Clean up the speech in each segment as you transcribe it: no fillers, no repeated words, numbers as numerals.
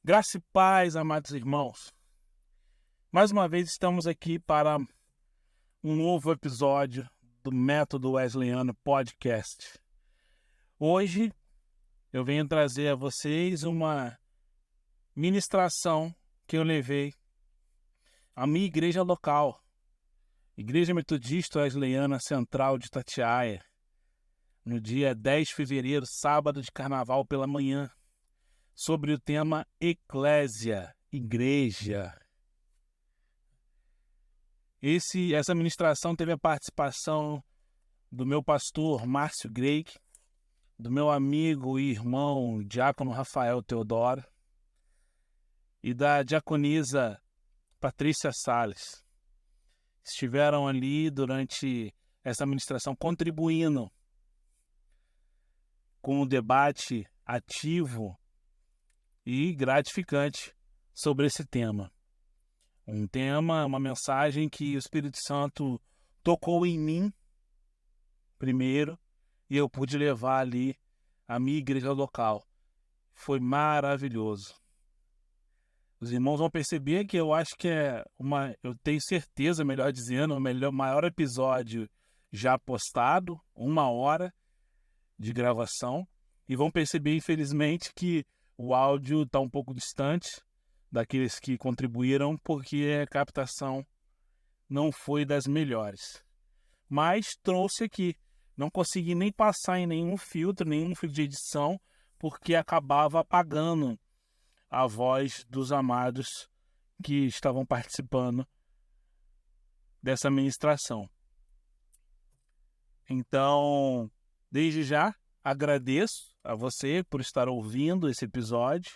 Graça e paz, amados irmãos. Mais uma vez estamos aqui para um novo episódio do Método Wesleyano Podcast. Hoje eu venho trazer a vocês uma ministração que eu levei à minha igreja local, Igreja Metodista Wesleyana Central de Itatiaia, no dia 10 de fevereiro, sábado de carnaval pela manhã, sobre o tema Eclésia, Igreja. Essa ministração teve a participação do meu pastor Márcio Greig, do meu amigo e irmão Diácono Rafael Teodoro e da diaconisa Patrícia Salles. Estiveram ali durante essa ministração contribuindo com o debate ativo e gratificante sobre esse tema. Um tema, uma mensagem que o Espírito Santo tocou em mim primeiro e eu pude levar ali à minha igreja local. Foi maravilhoso. Os irmãos vão perceber que eu acho que eu tenho certeza, melhor dizendo, o maior episódio já postado, 1 hora de gravação, e vão perceber, infelizmente, que o áudio está um pouco distante daqueles que contribuíram, porque a captação não foi das melhores. Mas trouxe aqui. Não consegui nem passar em nenhum filtro de edição, porque acabava apagando a voz dos amados que estavam participando dessa ministração. Então, desde já, agradeço a você por estar ouvindo esse episódio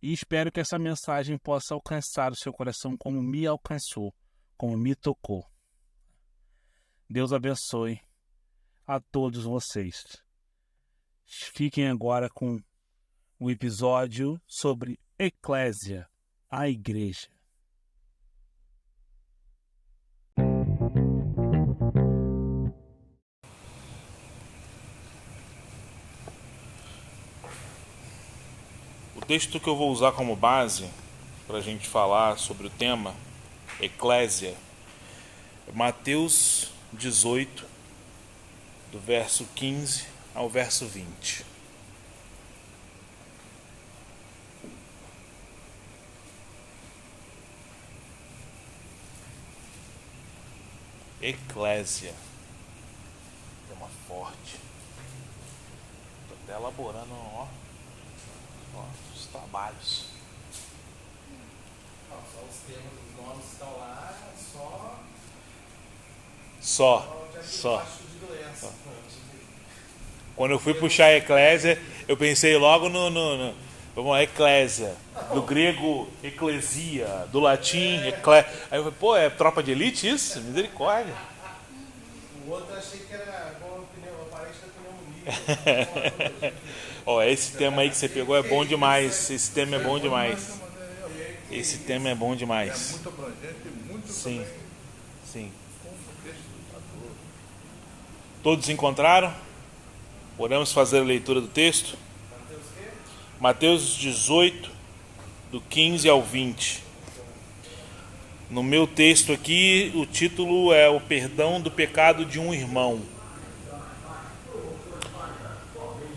e espero que essa mensagem possa alcançar o seu coração como me alcançou, como me tocou. Deus abençoe a todos vocês. Fiquem agora com o episódio sobre Eclésia, a igreja. O texto que eu vou usar como base para a gente falar sobre o tema Eclésia é Mateus 18, do verso 15 ao verso 20. Eclésia. Tema forte. Estou até elaborando, os trabalhos. Só os temas, os nomes estão lá, Só. Quando eu fui puxar a Eclésia, eu pensei logo no vamos lá, Eclésia. Do grego, eclesia. Do latim, eclésia. Aí eu falei, é tropa de elite isso? Misericórdia. O outro achei que era aparente da pneumonia. Esse tema aí que você pegou é bom demais. Esse tema é bom demais. Esse tema é bom demais. É muito abrangente e muito Sim. Todos encontraram? Podemos fazer a leitura do texto? Mateus 18, do 15 ao 20. No meu texto aqui, o título é O Perdão do Pecado de um Irmão.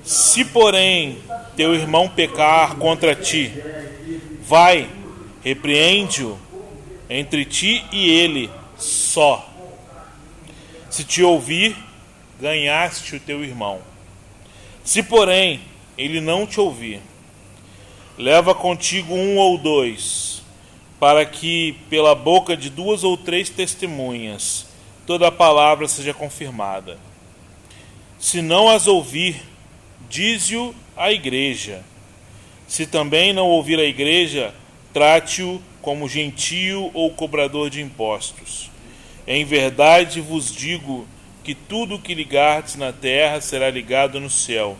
Se, porém, teu irmão pecar contra ti, vai, repreende-o entre ti e ele só. Se te ouvir, ganhaste o teu irmão. Se, porém, ele não te ouvir, leva contigo 1 ou 2, para que, pela boca de 2 ou 3 testemunhas, toda a palavra seja confirmada. Se não as ouvir, dize-o à igreja. Se também não ouvir a igreja, trate-o como gentio ou cobrador de impostos. Em verdade vos digo que tudo o que ligardes na terra será ligado no céu,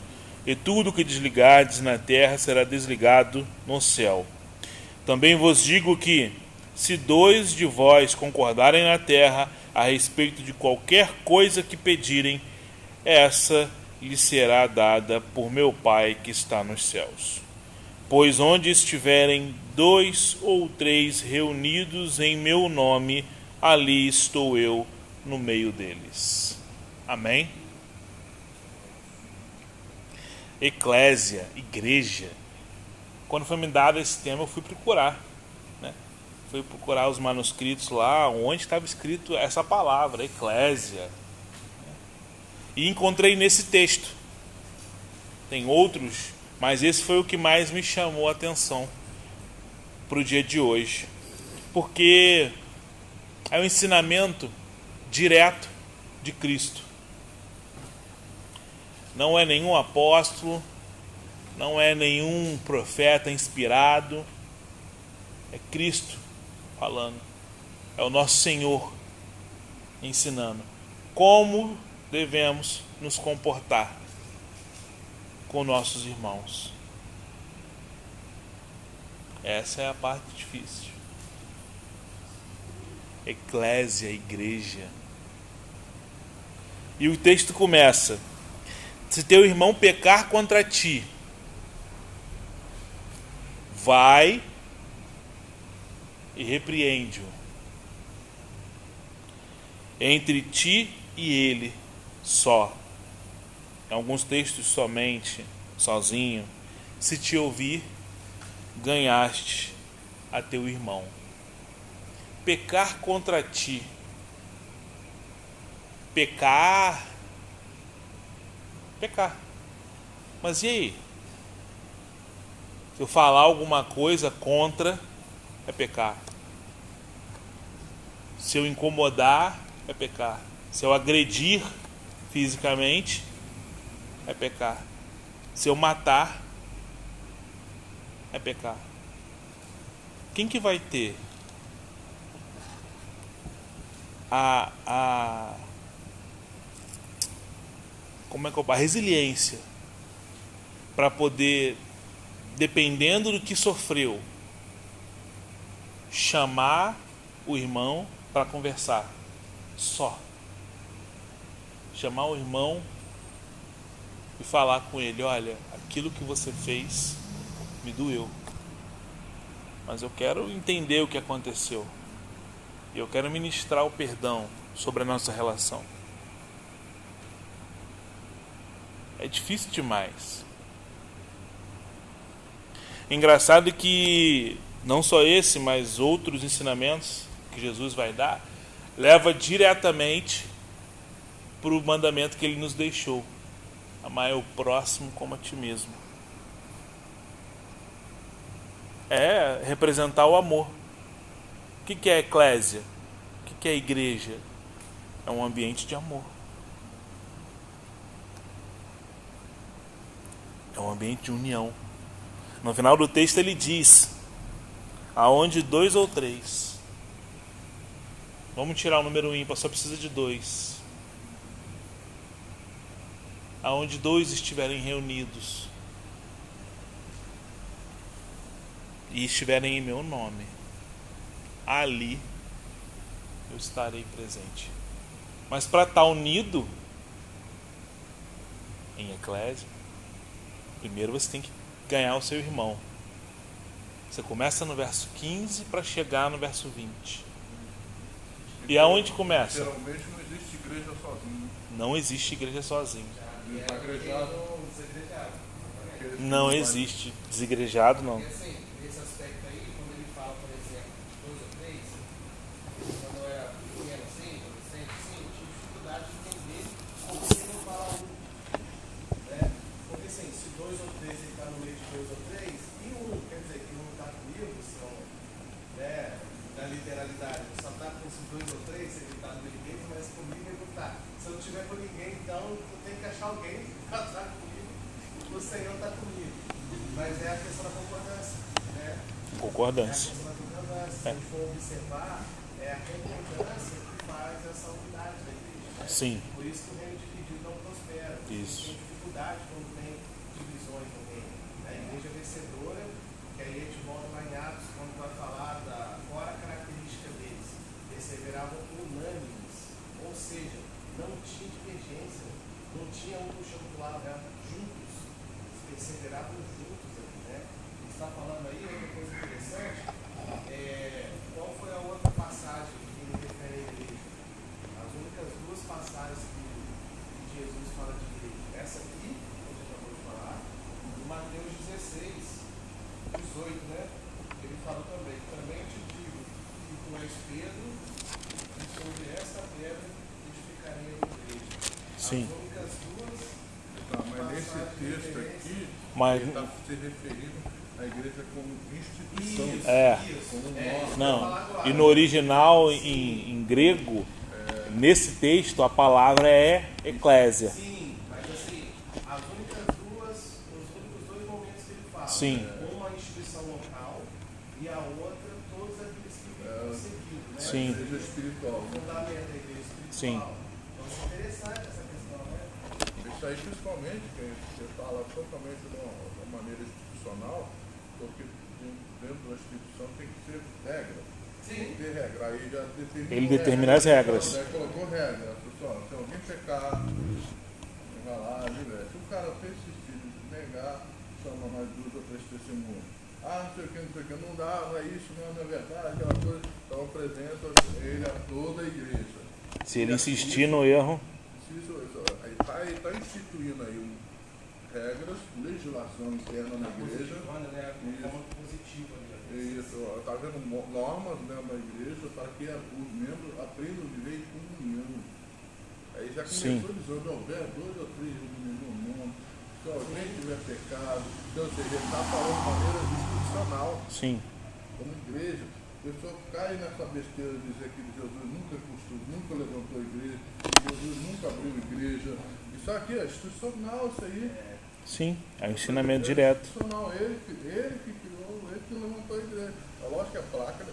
e tudo o que desligardes na terra será desligado no céu. Também vos digo que, se 2 de vós concordarem na terra a respeito de qualquer coisa que pedirem, essa lhe será dada por meu Pai que está nos céus. Pois onde estiverem 2 ou 3 reunidos em meu nome, ali estou eu no meio deles. Amém? Eclésia, igreja. Quando foi me dado esse tema, eu fui procurar, né? Fui procurar os manuscritos lá, onde estava escrito essa palavra, eclésia. E encontrei nesse texto. Tem outros, mas esse foi o que mais me chamou a atenção para o dia de hoje. Porque é um ensinamento direto de Cristo. Não é nenhum apóstolo, não é nenhum profeta inspirado. É Cristo falando. É o nosso Senhor ensinando como devemos nos comportar com nossos irmãos. Essa é a parte difícil. Eclésia, igreja. E o texto começa: se teu irmão pecar contra ti, vai e repreende-o. Entre ti e ele só. Em alguns textos, somente, sozinho. Se te ouvir, ganhaste a teu irmão. Pecar contra ti. Pecar. Mas e aí? Se eu falar alguma coisa contra, é pecar. Se eu incomodar, é pecar. Se eu agredir fisicamente, é pecar. Se eu matar, é pecar. Quem que vai ter a resiliência para poder, dependendo do que sofreu, chamar o irmão para conversar? Só chamar o irmão e falar com ele: olha, aquilo que você fez me doeu, mas eu quero entender o que aconteceu e eu quero ministrar o perdão sobre a nossa relação. É difícil demais. Engraçado que não só esse, mas outros ensinamentos que Jesus vai dar leva diretamente para o mandamento que ele nos deixou: amar o próximo como a ti mesmo. É representar o amor. O que é a eclésia? O que é a igreja? É um ambiente de amor. É um ambiente de união. No final do texto ele diz: aonde 2 ou 3. Vamos tirar o número ímpar, só precisa de 2. Aonde 2 estiverem reunidos e estiverem em meu nome, ali eu estarei presente. Mas para estar unido em eclésia, primeiro você tem que ganhar o seu irmão. Você começa no verso 15 para chegar no verso 20. E aonde começa? Geralmente não existe igreja sozinha. Não existe igreja sozinha. Desegrejado. Não existe desigrejado, não. Porque assim, nesse aspecto aí, quando ele fala, por exemplo, de 2 ou 3, quando eu era pequeno assim, adolescente assim, eu tive dificuldade de entender como que ele não fala um. Né? Porque assim, se 2 ou 3 ele está no meio de 2 ou 3, e um, quer dizer que não está comigo, são, né, na literalidade, só está com esses 2 ou 3, ele está no meio deles, mas comigo ele não está. Se eu não tiver com ninguém, então eu tenho que achar alguém para estar comigo, porque o Senhor está comigo. Mas é a questão da concordância, né? Concordância. É a questão da concordância. Se a gente for observar, é a concordância que faz essa unidade da igreja, né? Sim. Por isso que o reino dividido não prospera. Isso. Tem dificuldade quando tem divisões no reino. A igreja vencedora, que aí a gente volta lá em Atos, quando vai falar da qual a característica deles. Perseveravam unânimes, ou seja, não tinha divergência, não tinha um puxando do lado, eram juntos, perseveravam juntos aqui, né? Eles 18, né? Ele fala também te digo que tu és Pedro, e sobre essa pedra edificarei a minha igreja. Sim. As únicas duas. Tá, mas nesse texto aqui, Mas- ele está se referindo à igreja como instituição. Isso. Não. E no original, em grego, nesse texto, a palavra é eclésia. Sim, mas assim, as únicas duas, os únicos dois momentos que ele fala. Sim. Uma instituição local e a outra todos aqueles que vivem seguido, né? Sim. A igreja espiritual. O fundamento da igreja espiritual. Sim. Então é interessante essa questão, né? Isso aí, principalmente, que você fala totalmente de uma maneira institucional, porque dentro da instituição tem que ter regra. Tem que ter regra. Aí já determinou Ele determina as regras. Aí colocou regra. Pessoal, se alguém pecar, vai lá, livre. Se o cara persistir em negar, chama mais 2 ou 3 testemunhas. Não sei o que, não dá, não é isso, não é verdade, aquela coisa. Então apresenta ele a toda a igreja. Se ele insistir no erro, Aí está instituindo aí regras, legislação interna na igreja. Posiciona, né? De forma positiva ali. Isso, está havendo normas dentro da igreja para que os membros aprendam a viver em comunhão. Aí já Sim. começou dizendo, não, houver 2 ou 3 no mundo, se alguém tiver pecado, então, ou seja, ele está falando de maneira institucional, sim. como igreja. A pessoa cai nessa besteira de dizer que Jesus nunca levantou a igreja, que Jesus nunca abriu a igreja. Isso aqui é institucional, isso aí. Sim, é um ensinamento direto. Institucional, ele que criou, ele que levantou a igreja. É lógico que a placa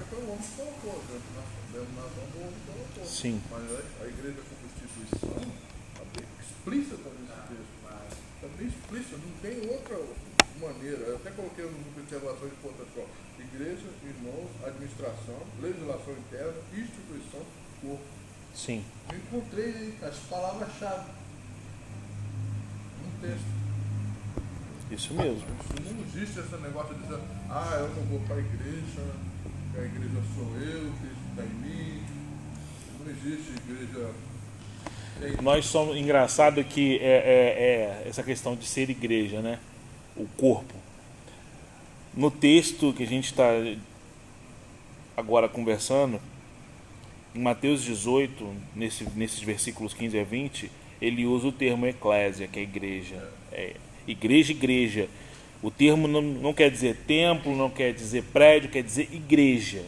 pelo homem que colocou, a denominação do homem que colocou. Sim. Mas a igreja como instituição está bem explícita nesse texto. Está bem explícita, não tem outra maneira. Eu até coloquei uma observação importante. Igreja, irmãos, administração, legislação interna, instituição, corpo. Sim. Eu encontrei aí as palavras-chave no texto. Isso mesmo. Não existe esse negócio de dizer, eu não vou para a igreja, que a igreja sou eu, Cristo está em mim. Não existe igreja. Nós somos. Engraçado que é essa questão de ser igreja, né? O corpo. No texto que a gente está agora conversando, em Mateus 18, nesses versículos 15 a 20, ele usa o termo eclésia, que é igreja. Igreja. O termo não quer dizer templo, não quer dizer prédio, quer dizer igreja.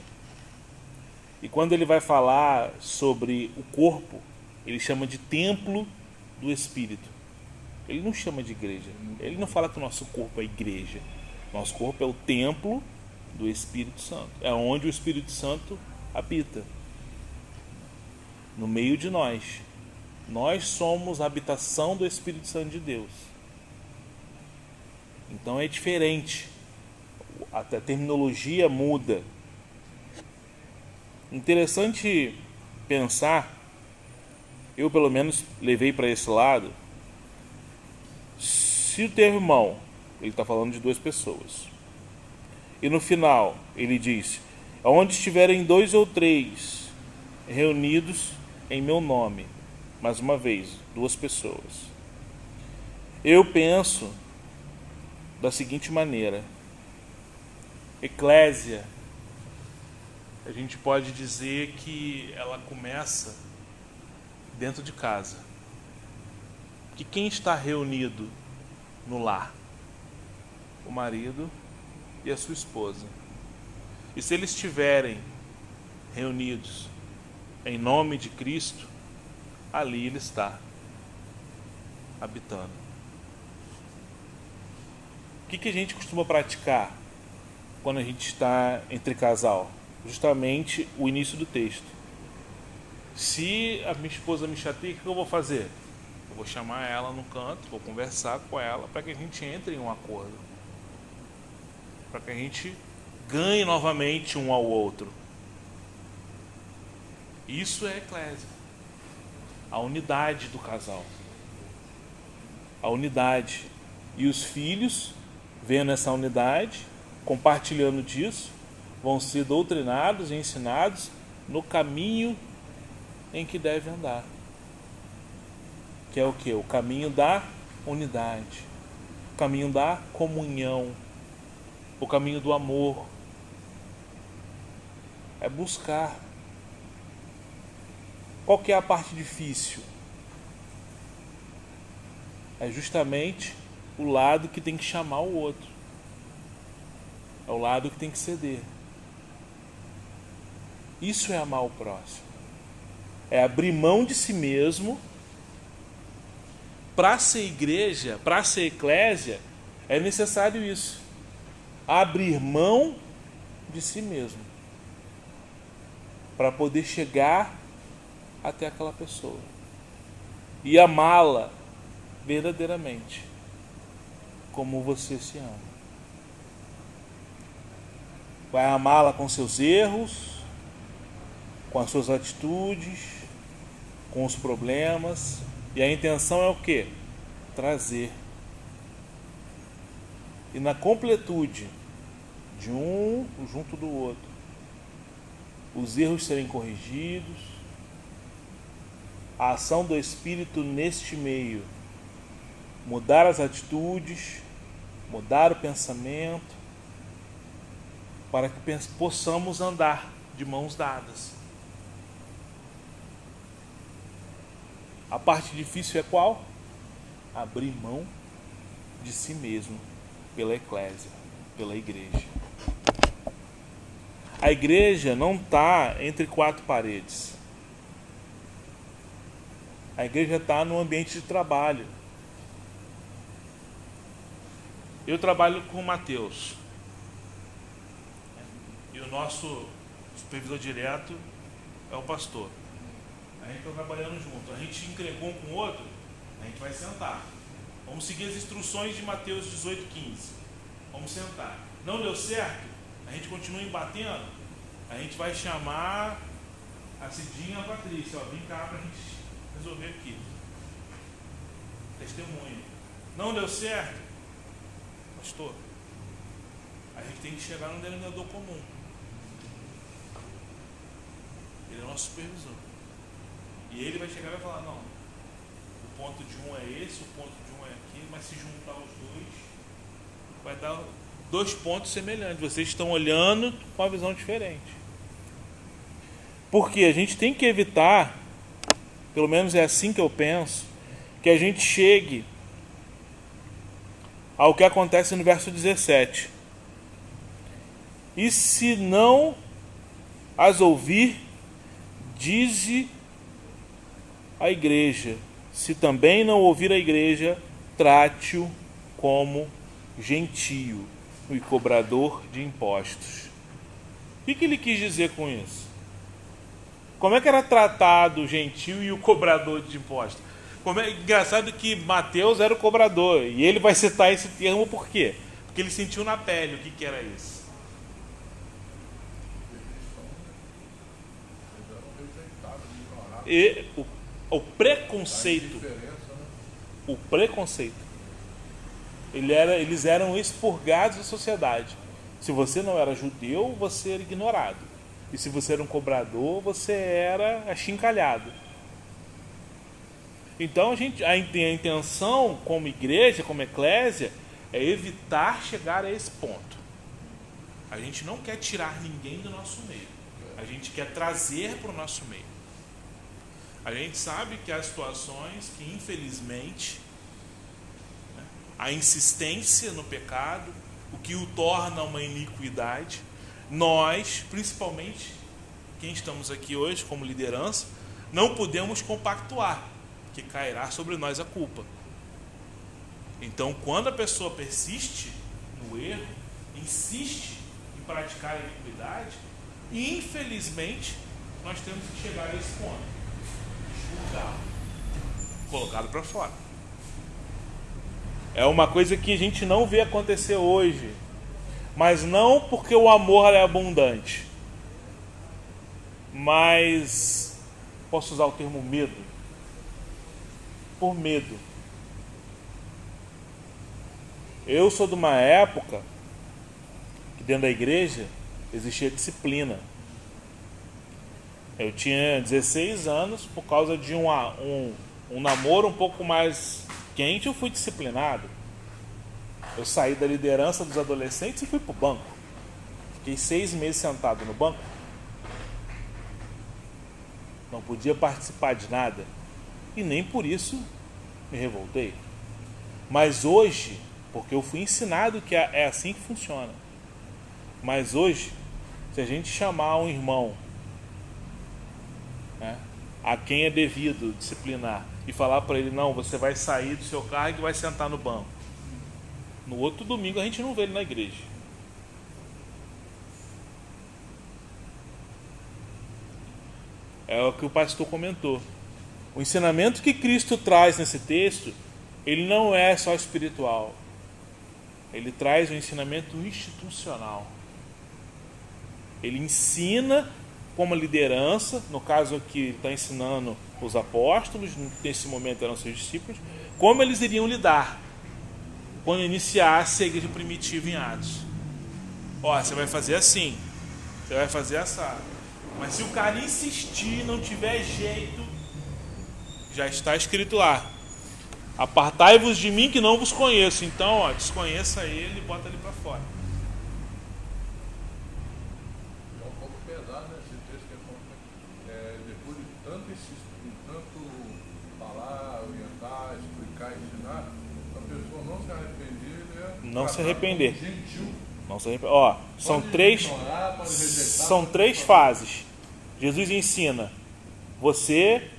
E quando ele vai falar sobre o corpo, ele chama de templo do Espírito. Ele não chama de igreja. Ele não fala que o nosso corpo é igreja. Nosso corpo é o templo do Espírito Santo. É onde o Espírito Santo habita. No meio de nós. Nós somos a habitação do Espírito Santo de Deus. Então é diferente. A terminologia muda. Interessante pensar, eu pelo menos levei para esse lado, se o teu irmão, ele está falando de 2 pessoas, e no final ele diz, onde estiverem 2 ou 3 reunidos em meu nome, mais uma vez, 2 pessoas, eu penso da seguinte maneira: eclésia, a gente pode dizer que ela começa dentro de casa. Que quem está reunido no lar? O marido e a sua esposa. E se eles estiverem reunidos em nome de Cristo, ali ele está habitando. O que a gente costuma praticar quando a gente está entre casal? Justamente o início do texto. Se a minha esposa me chateia, o que eu vou fazer? Eu vou chamar ela no canto, vou conversar com ela para que a gente entre em um acordo. Para que a gente ganhe novamente um ao outro. Isso é eclésia. A unidade do casal. A unidade. E os filhos, vendo essa unidade, compartilhando disso, vão ser doutrinados e ensinados no caminho em que deve andar. Que é o quê? O caminho da unidade. O caminho da comunhão. o caminho do amor. É buscar. Qual que é a parte difícil? É justamente o lado que tem que chamar o outro. É o lado que tem que ceder. Isso é amar o próximo. É abrir mão de si mesmo. Para ser igreja, para ser eclésia, é necessário isso. Abrir mão de si mesmo. Para poder chegar até aquela pessoa. E amá-la verdadeiramente. Como você se ama. Vai amá-la com seus erros, com as suas atitudes, com os problemas. E a intenção é o quê? Trazer. E na completude de um junto do outro, os erros serem corrigidos, a ação do Espírito neste meio, mudar as atitudes, mudar o pensamento, para que possamos andar de mãos dadas. A parte difícil é qual? Abrir mão de si mesmo pela eclésia, pela igreja. A igreja não está entre quatro paredes. A igreja está no ambiente de trabalho. Eu trabalho com o Mateus. E o nosso supervisor direto é o pastor. A gente está trabalhando junto. A gente entregou um com o outro, a gente vai sentar. Vamos seguir as instruções de Mateus 18:15. Vamos sentar. Não deu certo, a gente continua embatendo, a gente vai chamar a Cidinha e a Patrícia. Ó, vem cá para a gente resolver aqui. Testemunho. Não deu certo, pastor, a gente tem que chegar no denominador comum. Ele é o nosso supervisor. E ele vai chegar e vai falar, não, o ponto de um é esse, o ponto de um é aquele, mas se juntar os dois, vai dar 2 pontos semelhantes. Vocês estão olhando com uma visão diferente. Porque a gente tem que evitar, pelo menos é assim que eu penso, que a gente chegue ao que acontece no verso 17. E se não as ouvir, dize a igreja. Se também não ouvir a igreja, trate-o como gentio e cobrador de impostos. O que ele quis dizer com isso? Como é que era tratado o gentio e o cobrador de impostos? Engraçado que Mateus era o cobrador, e ele vai citar esse termo por quê? Porque ele sentiu na pele o que era isso. E o preconceito, eles eram expurgados da sociedade. Se você não era judeu, você era ignorado. E se você era um cobrador, você era achincalhado. Então a intenção como igreja, como eclésia, é evitar chegar a esse ponto. A gente não quer tirar ninguém do nosso meio. A gente quer trazer para o nosso meio. A gente sabe que há situações que, infelizmente, a insistência no pecado, o que o torna uma iniquidade, nós, principalmente, quem estamos aqui hoje como liderança, não podemos compactuar, que cairá sobre nós a culpa. Então, quando a pessoa persiste no erro, insiste em praticar a iniquidade, infelizmente, nós temos que chegar a esse ponto. Colocado para fora. É uma coisa que a gente não vê acontecer hoje, mas não porque o amor é abundante, mas posso usar o termo medo, por medo. Eu sou de uma época que dentro da igreja existia disciplina. Eu tinha 16 anos, por causa de um namoro um pouco mais quente, eu fui disciplinado. Eu saí da liderança dos adolescentes e fui pro banco. Fiquei 6 meses sentado no banco. Não podia participar de nada. E nem por isso me revoltei. Mas hoje, porque eu fui ensinado que é assim que funciona. Mas hoje, se a gente chamar um irmão, né, a quem é devido disciplinar, e falar para ele, não, você vai sair do seu cargo e vai sentar no banco. No outro domingo a gente não vê ele na igreja. É o que o pastor comentou. O ensinamento que Cristo traz nesse texto, ele não é só espiritual. Ele traz um ensinamento institucional. Ele ensina como liderança, no caso aqui ele está ensinando os apóstolos, nesse momento eram seus discípulos, como eles iriam lidar quando iniciasse a igreja primitiva em Atos. Ó, você vai fazer assim, você vai fazer assado. Mas se o cara insistir, não tiver jeito, já está escrito lá: apartai-vos de mim que não vos conheço. Então, ó, desconheça ele e bota ele para fora. É um pouco pesado, né, esse texto que depois de tanto falar, orientar, explicar, ensinar, a pessoa não se arrepender, né? Não se arrepender. Gentil. Não se arrepender. Ó, são três fases. Jesus ensina você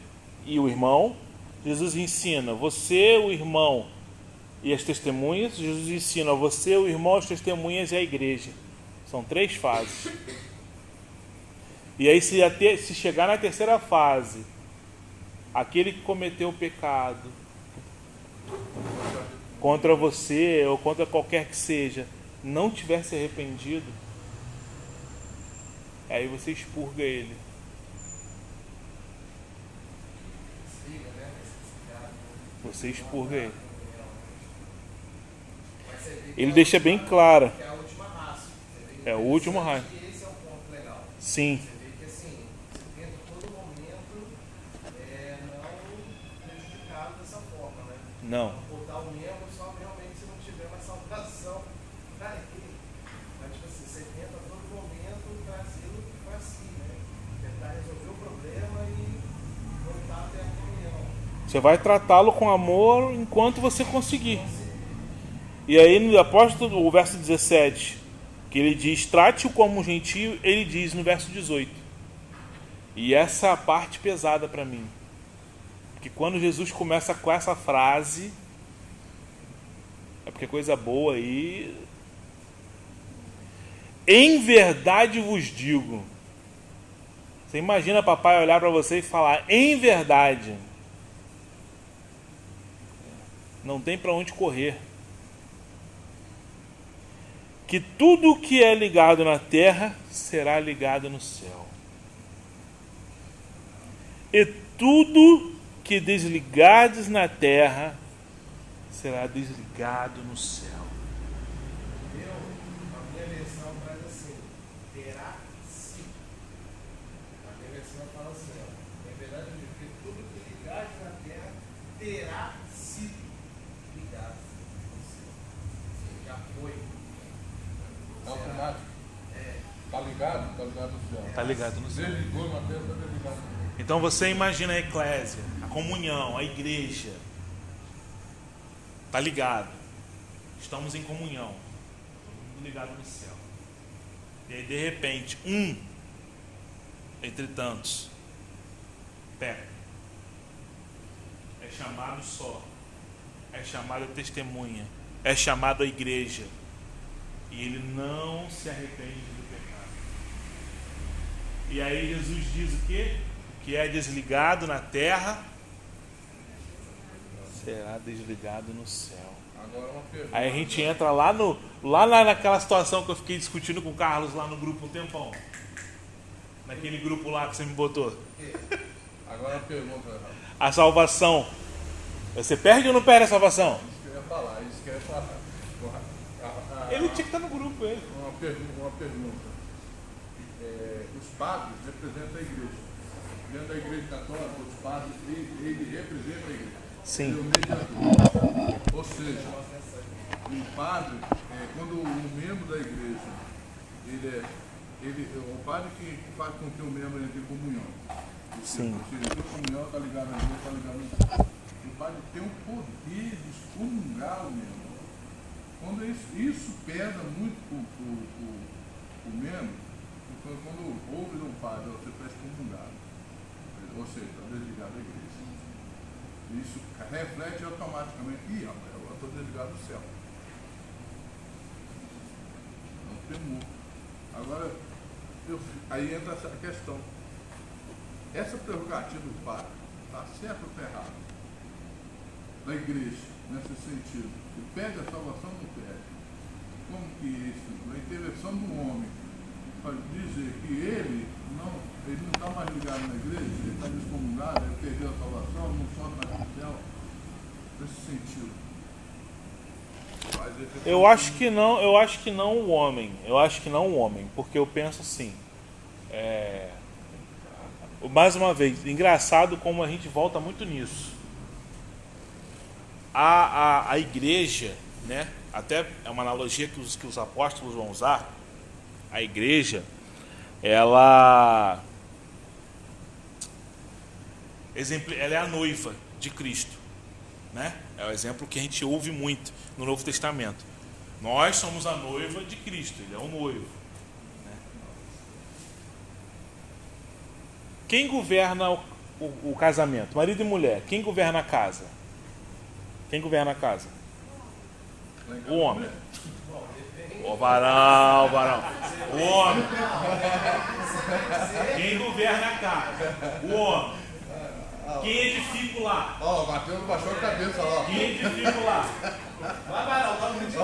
e o irmão. Jesus ensina você, o irmão e as testemunhas. Jesus ensina você, o irmão, as testemunhas e a igreja. São 3 fases. E aí se chegar na terceira fase, aquele que cometeu o pecado contra você ou contra qualquer que seja, não tiver se arrependido, aí você expurga ele. Você expurga ele. Ele deixa bem claro. É a última raça. É o último raio. Esse é um ponto legal. Sim. Você vê que assim, você tenta a todo momento não prejudicado dessa forma, né? Não. Botar o membro só realmente se não tiver uma salvação para ele. Mas tipo assim, você tenta a todo momento trazê-lo para si, né? Tentar resolver o problema e voltar até a comunhão. Você vai tratá-lo com amor enquanto você conseguir. E aí no apóstolo, o verso 17, que ele diz, trate-o como um gentio, ele diz no verso 18. E essa é a parte pesada para mim. Porque quando Jesus começa com essa frase, é porque é coisa boa aí. Em verdade vos digo. Você imagina papai olhar para você e falar, em verdade. Não tem para onde correr. Que tudo que é ligado na terra será ligado no céu. E tudo que desligares na terra será desligado no céu. A minha versão traz assim, terá sido. A minha versão fala assim, ó, é verdade que tudo que ligares na terra terá sido ligado no céu. Já foi. Automático. Tá ligado? Tá ligado no céu. Está ligado no céu. Desligou na terra, tá desligado no céu. Então você imagina a eclésia, a comunhão, a igreja. Está ligado. Estamos em comunhão. Todo mundo ligado no céu. E aí de repente, entre tantos, peca. É chamado só. É chamado a testemunha. É chamado a igreja. E ele não se arrepende do pecado. E aí Jesus diz o quê? Que é desligado na terra, será desligado no céu. Agora uma pergunta. Aí a gente entra lá naquela situação que eu fiquei discutindo com o Carlos lá no grupo um tempão. Naquele grupo lá que você me botou. Agora uma pergunta, Rafa. A salvação. Você perde ou não perde a salvação? Isso que eu ia falar, isso que eu ia falar. Ele tinha que estar no grupo, ele. Uma pergunta. Os padres representam a igreja. Dentro da igreja católica, os padres, ele representa a igreja. Sim. Ele é o mediador. Ou seja, o padre, quando um membro da igreja, o padre que faz com que o membro entre em comunhão. Sim. Ou seja, a comunhão está ligada a Deus, está ligada a Deus. O padre tem o poder de excomungar o membro. Quando isso pesa muito o membro, quando ouve de um padre, você está excomungado. Ou seja, está desligado da igreja. Isso reflete automaticamente, eu estou desligado do céu. Não temor. Agora, aí entra essa questão. Essa prerrogativa do padre está certo ou está errado? Da igreja, nesse sentido. Se perde a salvação, não perde. Como que isso? A intervenção do homem para dizer que ele não está mais ligado na igreja, ele está descomungado, ele perdeu a salvação, não sobe mais para o céu. Nesse sentido. Eu acho que não o homem. Eu acho que não o homem, porque eu penso assim. Mais uma vez, engraçado como a gente volta muito nisso. A igreja, né? Até é uma analogia que os apóstolos vão usar. A igreja, ela é a noiva de Cristo, né? É o exemplo que a gente ouve muito no Novo Testamento. Nós somos a noiva de Cristo, ele é o noivo, né? Quem governa o casamento? Marido e mulher. Quem governa a casa? Quem governa a casa? O homem. O varão. O homem. Quem governa a casa? O homem. Quem edifica o lar? Ó, bateu, baixou a cabeça, ó. Quem edifica o lar? Vai, varão, vamos de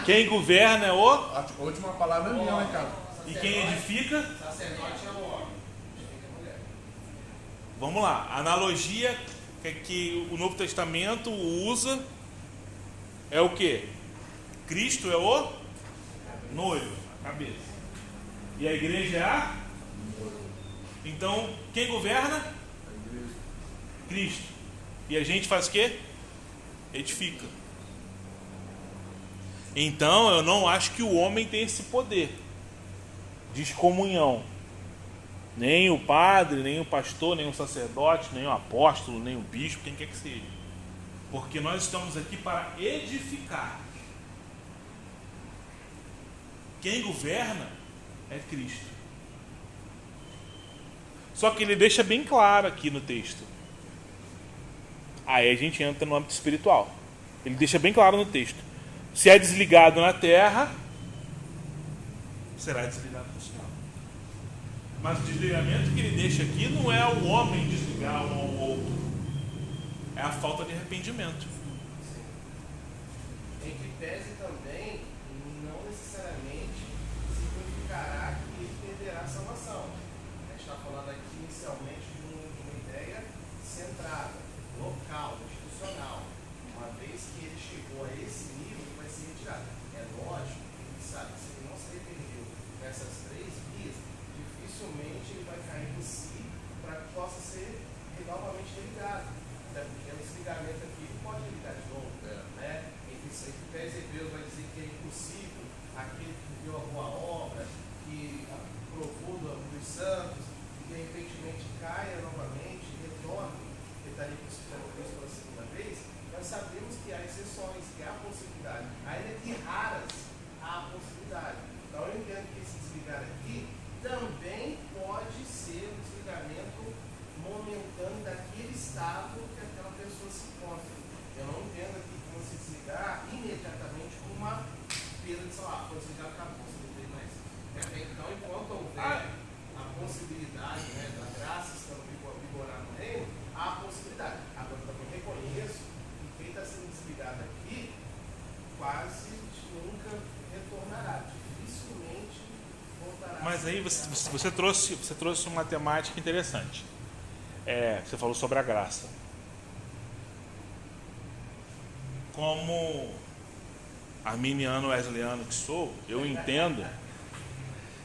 Quem governa é o... A última palavra é minha, né, cara? E quem edifica? Sacerdote é o homem. Vamos lá. A analogia que o Novo Testamento usa é o quê? Cristo é o noivo, a cabeça. E a igreja é a... Então, quem governa? Cristo. E a gente faz o quê? Edifica. Então, eu não acho que o homem tem esse poder de excomunhão. Nem o padre, nem o pastor, nem o sacerdote, nem o apóstolo, nem o bispo, quem quer que seja. Porque nós estamos aqui para edificar. Quem governa é Cristo. Só que ele deixa bem claro aqui no texto. Aí a gente entra no âmbito espiritual. Ele deixa bem claro no texto. Se é desligado na terra, será desligado no céu. Mas o desligamento que ele deixa aqui não é o homem desligar um ao outro. É a falta de arrependimento. Em que pese também, não necessariamente significará que ele perderá a salvação. A gente está falando aqui inicialmente de uma ideia centrada, local, institucional. Uma vez que ele chegou a esse nível, ele vai ser retirado. É lógico que ele sabe que se ele não se arrependeu nessas três vias, dificilmente ele vai cair em si para que possa ser novamente religado. Até porque o desligamento aqui ele pode ligar de novo. Né? Isso aí que o Hebreus vai dizer que é impossível aquele que viu a boa obra, que provou dos santos, que de repente caia novamente, retorne, que está ali ressuscitando Cristo pela segunda vez. Nós sabemos que há exceções, que há possibilidade, ainda que raras, há possibilidade. Então eu entendo que esse desligar aqui também pode ser um desligamento momentâneo daquele estado que aquela pessoa se encontra. Eu não entendo aqui que você desligar imediatamente com uma perda de salário. Quando você já acabou, você não tem mais. Então, enquanto houver a possibilidade, né, da graça estando vigorar no reino, há a possibilidade. Agora, eu reconheço que quem está sendo desligado aqui quase nunca retornará. Dificilmente voltará. Mas aí você trouxe uma temática interessante. Você falou sobre a graça. Como arminiano wesleyano que sou, eu entendo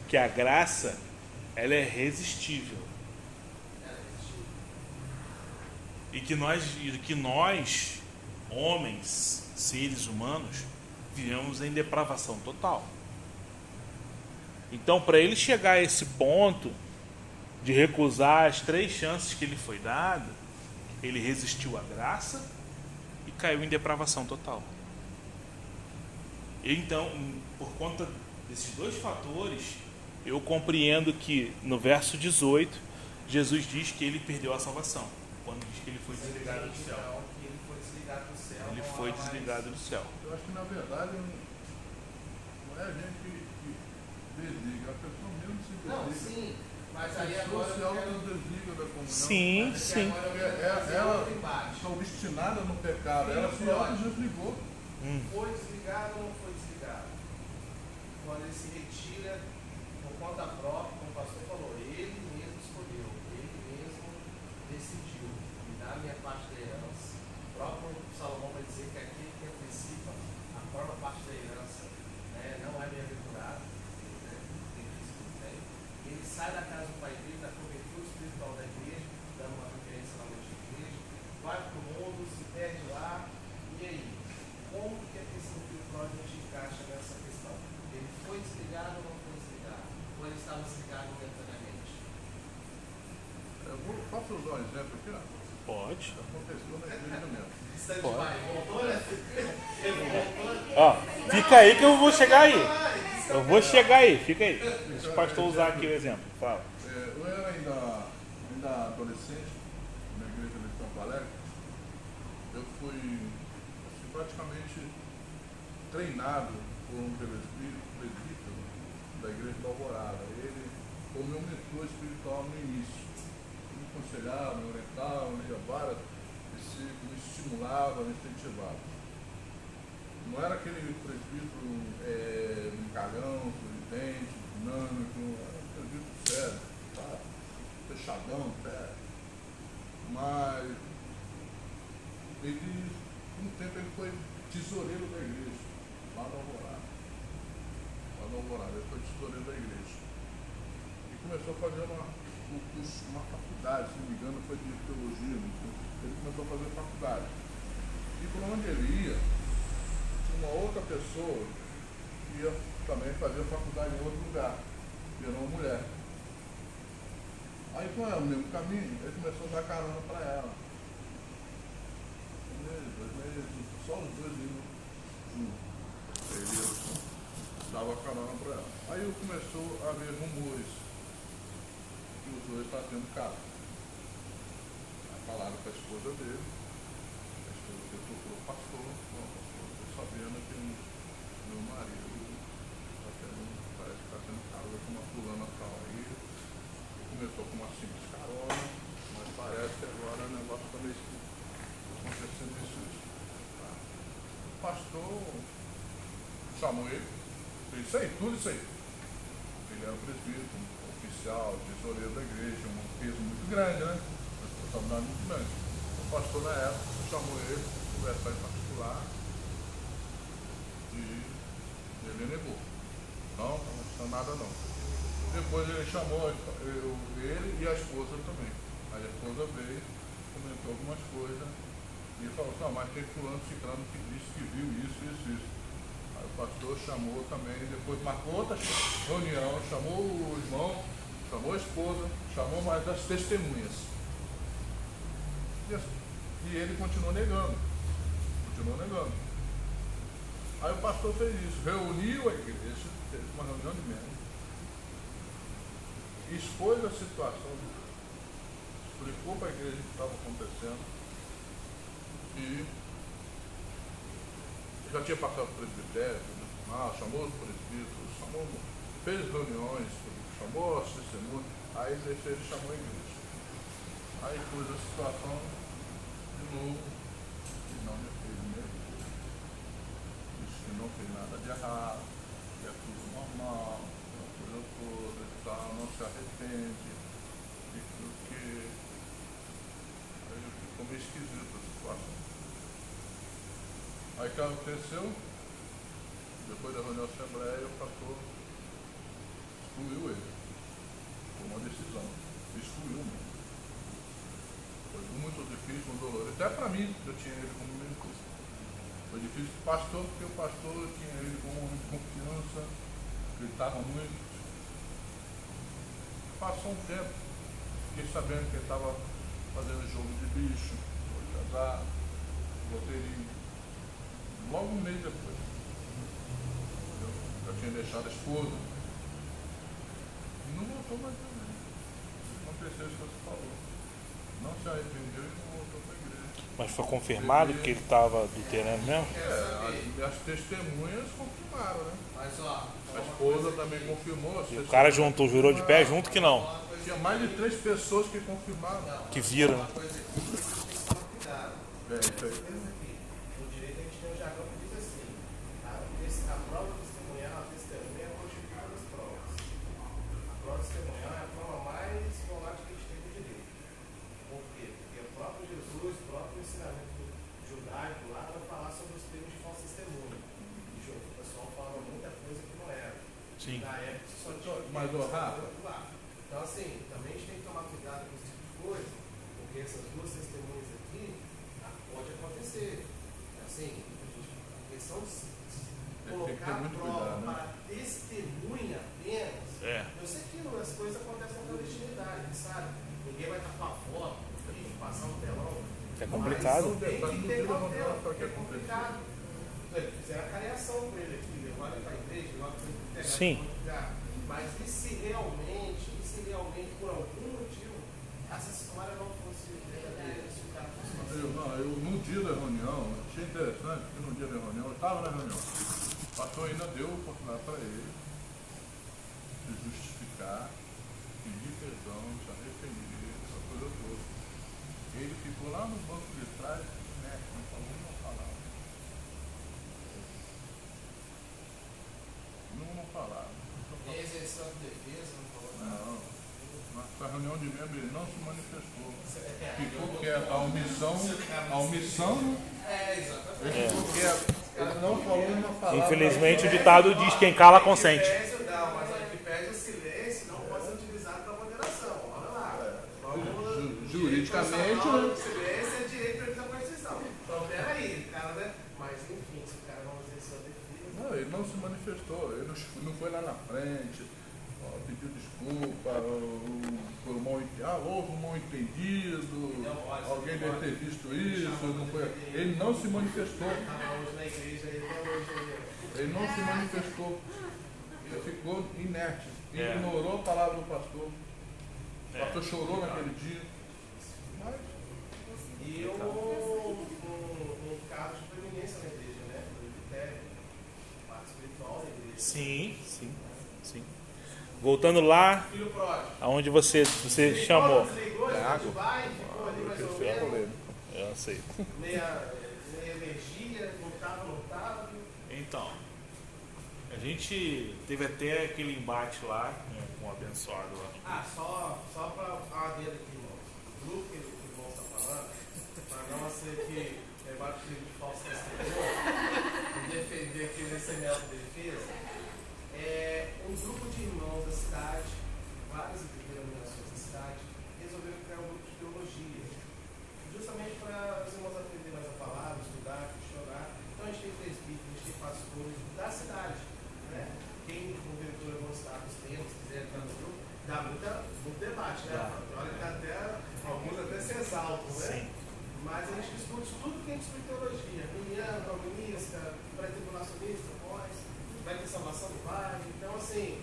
que a graça ela é resistível. E que nós, homens, seres humanos, vivemos em depravação total. Então, para ele chegar a esse ponto de recusar as 3 chances que lhe foi dada, ele resistiu à graça e caiu em depravação total. Então, por conta desses 2 fatores, eu compreendo que no verso 18, Jesus diz que ele perdeu a salvação, quando diz que ele foi desligado do céu. Então, que ele foi desligado do céu. Ele não foi há mais- desligado do céu. Eu acho que na verdade não é a gente que desliga, a pessoa mesmo se desliga. Não, sim. Mas A aí pessoa agora se eu quero... autodesliga da comunhão. Sim, Mas sim. agora eu Porque quero fazer ela outro embate. está obstinada no pecado, ela se autodesligou. Foi desligado ou não foi desligado? Quando ele se retira por conta própria, como o pastor falou, ele mesmo escolheu, ele mesmo decidiu me dar a minha parte da herança. O próprio Salomão vai dizer que aquele que antecipa a forma parte da herança, né, não é bem-aventurado, né, tem isso que tem. Ele sai da casa do pai dele, da cobertura espiritual da igreja, dando uma referência na noite da igreja, vai para o mundo, se perde lá, e aí? Como que a questão do filho pródigo te encaixa nessa questão? Ele foi desligado ou não foi desligado? Ou ele estava desligado momentaneamente? Posso usar um exemplo aqui? Ó? Pode. Aconteceu na igreja mesmo. Stand-by, voltou, né? Ele voltou. Ó, fica aí que eu vou chegar aí. Eu vou chegar aí, fica aí. Deixa o pastor usar aqui o exemplo. Fala. Eu era ainda adolescente, na igreja de São Alegre. Eu fui assim, praticamente treinado por um presbítero da igreja da Alvorada. Ele foi meu mentor espiritual no início. Ele me aconselhava, me orientava, me levava, me estimulava, me incentivava. Não era aquele presbítero brincalhão, sorridente, dinâmico, era um presbítero sério, tá? Fechadão, sério. Mas ele, com o tempo, ele foi tesoureiro da igreja, lá no Alvorada. Lá no Alvorada, ele foi tesoureiro da igreja. E começou a fazer uma faculdade, se não me engano, foi de teologia. Ele começou a fazer faculdade. E por onde ele ia, tinha uma outra pessoa que ia também fazer faculdade em outro lugar, que era uma mulher. Aí, com ela no mesmo caminho, ele começou a dar carona para ela. 2 meses, só os 2 indo juntos. Ele dava carona para ela. Aí começou a haver rumores que os 2 estavam tendo caso. Aí falaram com a esposa dele, a esposa dele procurou o pastor, estou sabendo que meu marido parece que está tendo caso com uma fulana tal aí. Começou com uma simples carona, mas parece que agora o negócio está meio acontecendo isso. Tá? O pastor chamou ele, fez isso aí, tudo isso aí. Ele era o presbítero, oficial, tesoureiro da igreja, um peso muito grande, né? Uma responsabilidade muito grande. O pastor, na época, chamou ele para conversar em particular e ele negou. Não está nada não. Depois ele chamou ele e a esposa também. Aí a esposa veio, comentou algumas coisas e falou, não, mas tem fulano ciclano que disse que viu isso. Aí o pastor chamou também, depois marcou outra reunião, chamou o irmão, chamou a esposa, chamou mais as testemunhas. E ele continuou negando. Aí o pastor fez isso, reuniu a igreja, fez uma reunião de membros, expôs a situação, explicou para a igreja o que estava acontecendo e já tinha passado por presbitério, chamou os presbíteros, fez reuniões, chamou as testemunhas, aí ele chamou a igreja. Aí pôs a situação de novo, e não fez mesmo, disse que não fez nada de errado, que é tudo normal, coisa toda e tal, não se arrepende, e tudo que. Aí ficou meio esquisito a situação. Aí o que aconteceu? Depois da reunião da Assembleia, o pastor excluiu ele. Tomou uma decisão. Excluiu mesmo. Foi muito difícil, muito doloroso. Até para mim, eu tinha ele como ministro. Foi difícil para o pastor, porque o pastor tinha ele como homem de confiança, gritava muito. Passou um tempo, fiquei sabendo que ele estava fazendo jogo de bicho, jogo de azar, loteria. Logo um mês depois. Eu tinha deixado a esposa. E não voltou mais também. Aconteceu isso que você falou. Não se arrependeu e não voltou para a igreja. Mas foi confirmado que ele estava adulterando mesmo? As testemunhas confirmaram, né? Mas ó, A esposa também confirmou. E o cara junto, jurou de pé junto que não. Tinha mais de 3 pessoas que confirmaram. Que viram, né? uma coisa aqui, tem que tomar cuidado. Isso aí. No direito a gente tem um jargão que diz assim: a prova testemunhal, a testemunha é modificada das provas. A prova testemunhal é a prova mais volátil que a gente tem no direito. Por quê? Porque o próprio Jesus, o próprio ensinamento judaico lá, vai falar sobre os termos de falso testemunho. E o pessoal falava muita coisa que não era. Sim. Na época só tinha. Mas, Rafa, então, assim, também a gente tem que tomar cuidado com esse tipo de coisa, porque essas duas testemunhas aqui pode acontecer. Assim, a questão de colocar muito prova cuidado, né? para testemunha apenas. É. Eu sei que as coisas acontecem na clandestinidade, sabe? Ninguém vai estar com a foto, passar um telão. É complicado. Mas tem que ter cautela, porque é complicado. Fizeram a cariação com ele aqui, levaram ele para a igreja, levaram para ele pegar Sim. em outro lugar. Mas e se realmente por algum motivo essa história não fosse verdadeira, se o cara fosse no dia da reunião, achei interessante que no dia da reunião, eu estava na reunião, o pastor ainda deu oportunidade para ele se justificar, pedir perdão, se arrepender, essa coisa toda. Ele ficou lá no banco de trás, né, não falou uma palavra. Não falaram. nem exerceu a defesa, não falou nada. Não. Na reunião de membros ele não se manifestou. Ficou quieto. A omissão, Exatamente. ele ficou quieto. Ele não falou uma palavra. Infelizmente o ditado diz: quem cala consente. Não, mas aí que pede o silêncio não pode ser utilizado para moderação. Olha lá. Juridicamente, o silêncio é direito previsto na Constituição. Então, peraí, cara, né? Mas enfim, se o cara não exerceu a defesa. Não, ele não se manifestou. Ele não foi lá na frente, pediu desculpa, por houve um mal entendido, alguém deve ter visto isso, não foi. Ele não se manifestou. Hoje na igreja, até hoje. Ele não se manifestou. Ele ficou inerte. Ignorou a palavra do pastor. O pastor chorou naquele dia. Mas, E um caso de preeminência na igreja, né? Até parte espiritual da igreja. Sim, sim, sim. Voltando lá, Filho pródigo. aonde você chamou. Desligou, vai, ficou ali mais ou menos. Eu sei. Meia energia, não estava. Então, a gente teve até aquele embate lá com o abençoado lá. Só para a dele aqui, irmãos. O grupo que o irmão está falando, para não ser que levado de falso testemunho, e defender aqui nesse método de defesa, é um grupo de irmãos da cidade, várias denominações da cidade, resolveram criar um grupo de teologia, justamente para os irmãos aprenderem mais a palavra, estudar, questionar. Então a gente tem presbíteros, a gente tem pastores da cidade, né? Quem porventura gostar dos temas, quiser entrar no grupo, dá muito debate, né? Olha que até alguns até se exaltam, né? Sim. Mas a gente discute tudo que a gente discute teologia, miniana, calvinista, pré-tribulacionista, pós, vai ter salvação, vai. Então, assim,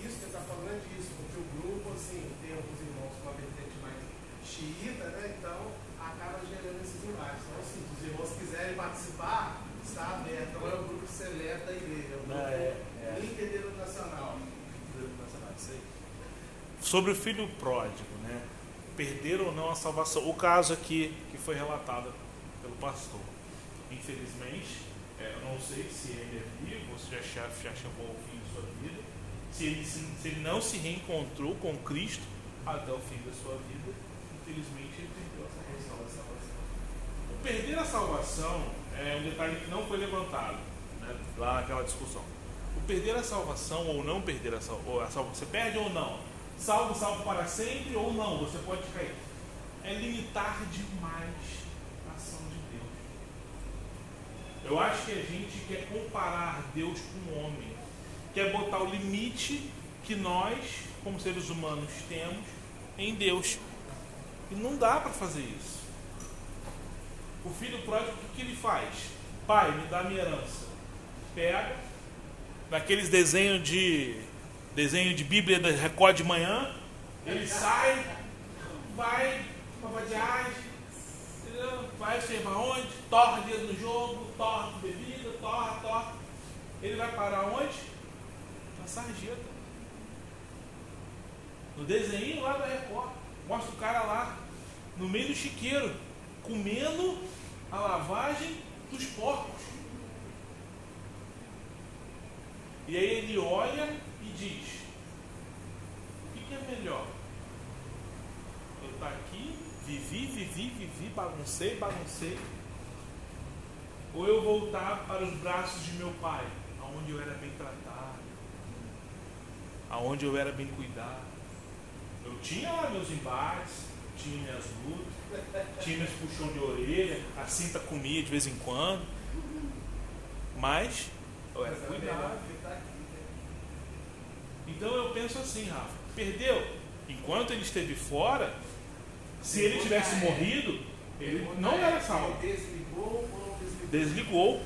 isso que ele está falando é disso, porque o grupo, assim, tem alguns irmãos com uma vertente mais xiita, né? Então, acaba gerando esses embates. Então, assim, se os irmãos quiserem participar, está aberto. Não é o grupo seleto da igreja, é o grupo interdenominacional. Isso aí. Sobre o filho pródigo, né? Perder ou não a salvação. O caso aqui que foi relatado pelo pastor. Infelizmente, eu não sei se ele é vivo, ou se já chegou ao fim de sua vida. Se ele não se reencontrou com Cristo até o fim da sua vida, infelizmente ele perdeu essa salvação. O perder a salvação é um detalhe que não foi levantado, né, lá naquela discussão. O perder a salvação ou não perder a salvação, você perde ou não? Salvo para sempre ou não, você pode cair. é limitar demais a ação de Deus. Eu acho que a gente quer comparar Deus com o homem, quer botar o limite que nós, como seres humanos, temos em Deus. E não dá para fazer isso. O filho pródigo, o que ele faz? Pai, me dá minha herança. Pega, naqueles desenhos de Bíblia da Record de manhã, ele sai, vai para vadiagem, vai sei para onde, torra dedo no jogo, torra com bebida, torra. Ele vai parar onde? Na sarjeta. No desenho lá da Record, mostra o cara lá, no meio do chiqueiro, comendo a lavagem dos porcos. E aí ele olha e diz: o que é melhor? Eu estar aqui, vivi, baguncei, ou eu voltar para os braços de meu pai, aonde eu era bem tratado, aonde eu era bem cuidado. Eu tinha lá meus embates, tinha minhas lutas, tinha meus puxão de orelha, a cinta comia de vez em quando, mas eu era cuidado. Então eu penso assim, Rafa, perdeu. Enquanto ele esteve fora, se ele tivesse morrido, ele não era salvo. Desligou ou não Desligou.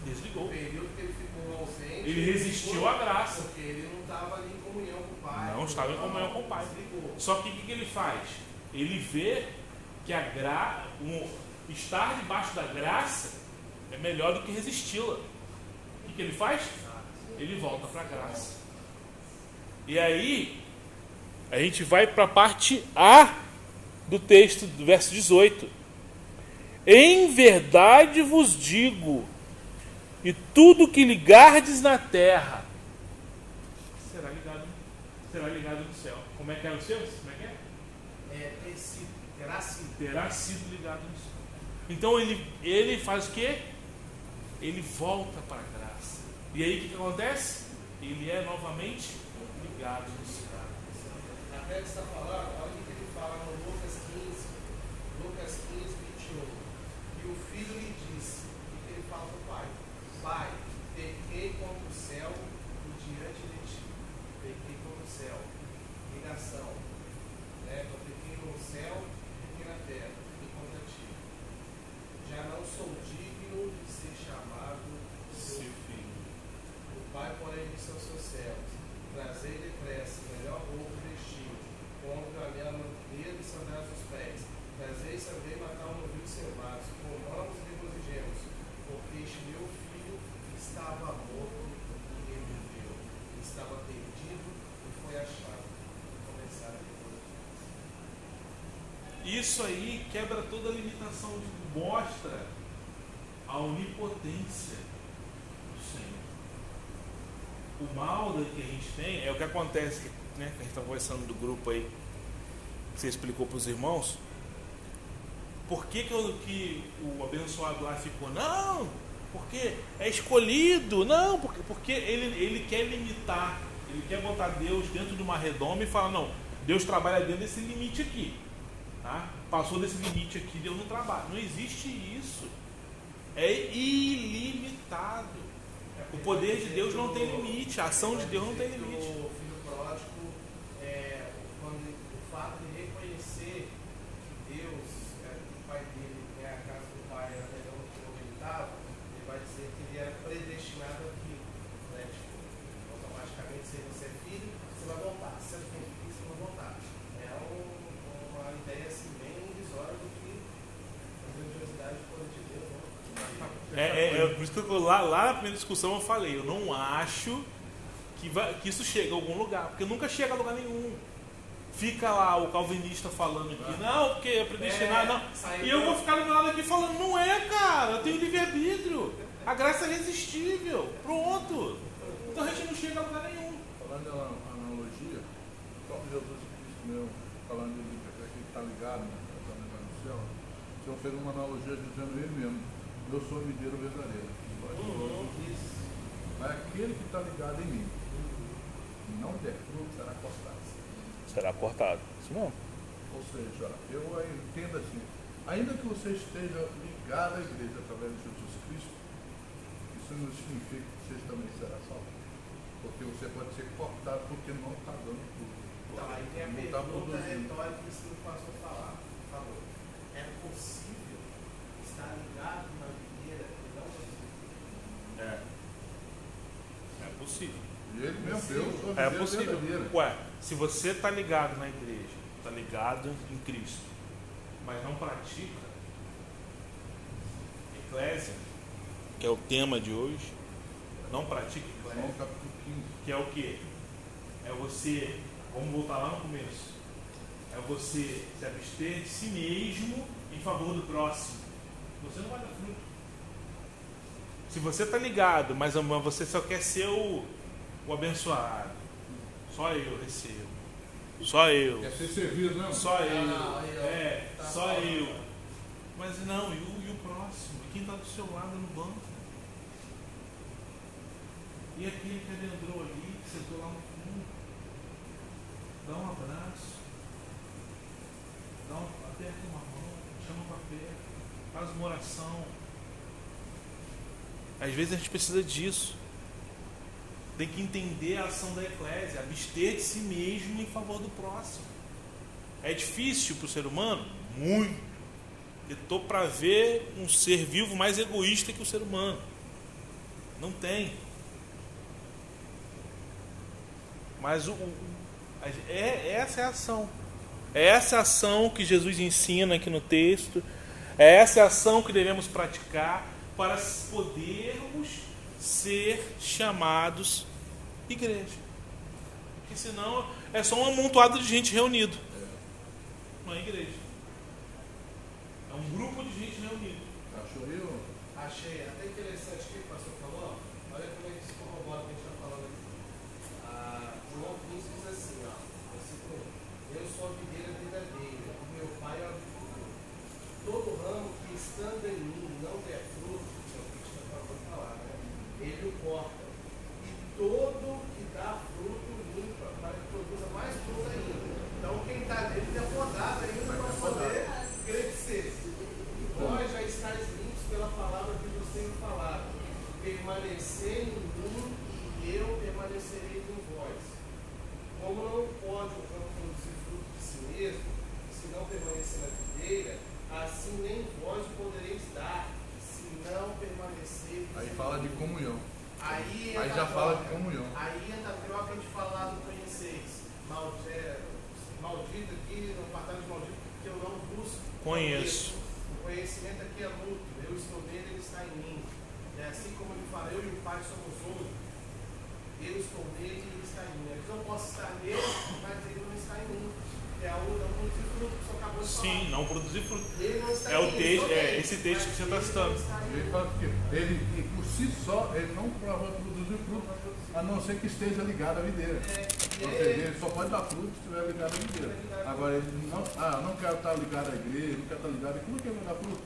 Desligou. O período que ele ficou ausente, Ele resistiu à graça. porque ele não estava ali em comunhão com o Pai. Não estava em comunhão com o Pai. Desligou. Só que o que ele faz? Ele vê que estar debaixo da graça é melhor do que resisti-la. O que ele faz? Ele volta para a graça. E aí, a gente vai para a parte A do texto, do verso 18. Em verdade vos digo, e tudo que ligardes na terra será ligado no céu. Como é que era o seu? Como é que é? Terá sido ligado no céu. Então ele faz o quê? Ele volta para a graça. E aí o que acontece? Ele é novamente ligado no céu. Até que está falando, olha o que ele fala no Lucas 15, 21. E o filho lhe disse, o que ele fala para o pai? Pai, pequei contra o céu e diante de ti. Pequei contra o céu. Ligação. Eu pequei no céu, pequei na terra, e contra ti. Já não sou digno de ser chamado seu filho. O pai, porém, disse aos seus servos: trazei depressa melhor roupa e vestiu, ponto a minha mantelha e sandálias dos pés. Trazei e também matar um novilho cevado, comamos e regozijemos, porque este meu filho estava morto e reviveu, estava perdido e foi achado. Começar a Isso aí quebra toda a limitação, mostra a onipotência do Senhor. O mal que a gente tem é o que acontece, né, que a gente está conversando do grupo aí, que você explicou para os irmãos. Por que o abençoado lá ficou? Não, porque é escolhido. Não, porque ele quer limitar, ele quer botar Deus dentro de uma redoma e falar: não, Deus trabalha dentro desse limite aqui. Tá? Passou desse limite aqui, Deus não trabalha. Não existe isso. É ilimitado. O poder de Deus não tem limite, a ação de Deus não tem limite. O filho pródigo, quando o fato de reconhecer que Deus, o pai dele, a casa do pai era melhor do que onde ele estava, ele vai dizer que ele era predestinado aqui. Automaticamente, se você é filho, você vai voltar. Se você tem filho, você vai voltar. É uma ideia assim, bem irrisória do que a grandiosidade do poder de Deus. Por isso que lá na primeira discussão eu falei: eu não acho que isso chega a algum lugar, porque nunca chega a lugar nenhum. Fica lá o calvinista falando aqui: não, porque é predestinado, não. E eu vou ficar do meu lado aqui falando: não é, cara, eu tenho livre-arbítrio. A graça é irresistível. Pronto. Então a gente não chega a lugar nenhum. Falando de analogia, o próprio Jesus Cristo mesmo, falando de que está ligado, no céu, o Senhor fez uma analogia dizendo ele mesmo: eu sou o videiro verdadeiro. Mas aquele que está ligado em mim e não der fruto será cortado. Será cortado. Isso não. Ou seja, eu entendo assim, ainda que você esteja ligado à igreja através de Jesus Cristo, isso não significa que você também será salvo. Porque você pode ser cortado porque não está dando tudo. Então, aí tem a Não está pergunta produzindo. retórica que o pastor falar. Por favor. É possível estar ligado na videira e não na É. É possível. E ele mesmo deu sua É videira possível. verdadeira. Ué, se você está ligado na igreja, está ligado em Cristo, mas não pratica, eclésia, que é o tema de hoje, não pratica eclésia, João capítulo 15. que é o quê? É você, vamos voltar lá no começo, é você se abster de si mesmo em favor do próximo. Você não vai dar fruto. Se você está ligado, mas você só quer ser o abençoado, só eu recebo, só eu, Quer ser servido, não? só eu, Não, tá só falando. eu. Mas não, e o próximo? E quem está do seu lado no banco? E aquele que adentrou ali, que sentou lá no fundo? Dá um abraço, aperta uma mão, chama para perto, faz uma oração. Às vezes a gente precisa disso. Tem que entender a ação da eclésia, abster de si mesmo em favor do próximo. É difícil para o ser humano? Muito. Eu estou para ver um ser vivo mais egoísta que o ser humano. Não tem. Mas essa é a ação. É essa ação que Jesus ensina aqui no texto. É essa ação que devemos praticar para podermos ser chamados igreja. Porque senão é só um amontoado de gente reunido. Não é igreja. É um grupo de gente reunido. Achou aí, ó? Achei até interessante o que o pastor falou. Olha como é que isso corrobora o que a gente está falando aqui. João 15 diz assim, ó, versículo 1. Eu sou a videira verdadeira, o meu pai é o agricultor. Todo ramo que estando em mim não der fruto, que é o que a gente está falando de falar, né? Ele o corta. E todo que dá fruto limpa, para que produza mais fruto ainda. Então quem está nele tem podado ainda para poder crescer. Vós já estáis limpos pela palavra que vos tenho falado. Permanecei em mim e eu permanecerei em vós. Como não pode o ramo produzir fruto de si mesmo, se não permanecer na videira, assim nem vós o podereis dar, se não permanecer. Aí fala de comunhão. Aí Aí entra já a fala troca. de comunhão. Aí entra a troca de falar do conheceis. Maldito aqui, no apartado de maldito, que eu não vos Conheço. O conhecimento aqui é mútuo. Eu estou nele, ele está em mim. É assim como ele fala, eu e o Pai somos um. Eu estou nele e ele está em mim. Eu não posso estar nele, mas ele não está em mim. É o não produzir fruto, que você acabou de falar. Sim, não produzir fruto. Ele não está É o em mim, texto, eu estou nele, esse texto que você está mas citando. ele não está em mim. Ele fala que ele, por si só, ele não vai produzir fruto, a não ser que esteja ligado à videira. Ou seja, ele só pode dar fruto se estiver ligado à videira. Agora, ele não quer estar ligado à igreja, não quer estar ligado. Como que ele vai dar fruto?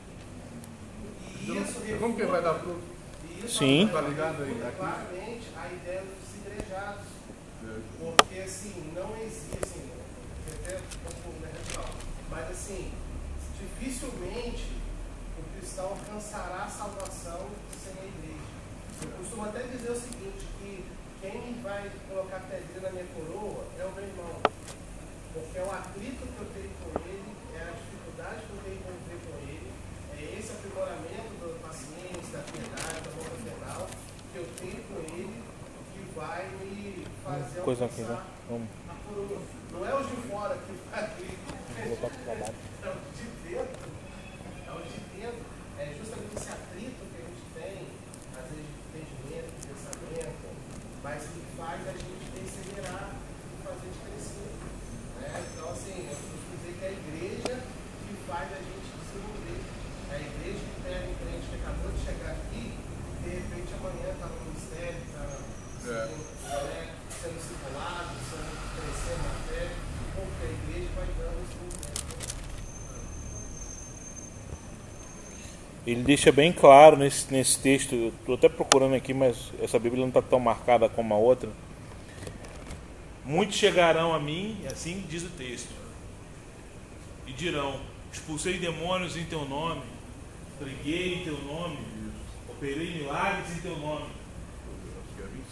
Como que ele vai dar fruto? Sim. Está ligado aí? Aqui? Claramente a ideia dos desigrejados. É. Porque assim, não existe, assim, até um pouco radical, mas assim, dificilmente o cristão alcançará a salvação sem a igreja. Eu costumo até dizer o seguinte, que quem vai colocar pedrinha na minha coroa é o meu irmão. Porque é o atrito que eu tenho com ele, é a dificuldade que eu tenho em conviver com ele, é esse aprimoramento da paciência, da piedade, da boa penal que eu tenho com ele, que vai me fazer Coisa aqui, né? alcançar Vamos. a coroa. Não é os de fora que vai vir, é os de dentro. É os de dentro. É justamente esse atrito que a gente tem, às vezes de entendimento, de pensamento, mas que faz a gente perseverar e fazer de crescer. Né? Então, assim, eu costumo dizer que é a igreja que faz a gente desenvolver. É a igreja que pega um crente que acabou de chegar aqui, de repente amanhã está no ministério, está sendo discipulado, sendo crescendo na fé, porque a igreja vai dando esse movimento. Ele deixa bem claro nesse texto, eu estou até procurando aqui, mas essa Bíblia não está tão marcada como a outra. Muitos chegarão a mim, assim diz o texto, e dirão: expulsei demônios em teu nome, preguei em teu nome, operei milagres em teu nome. Acho que é 25.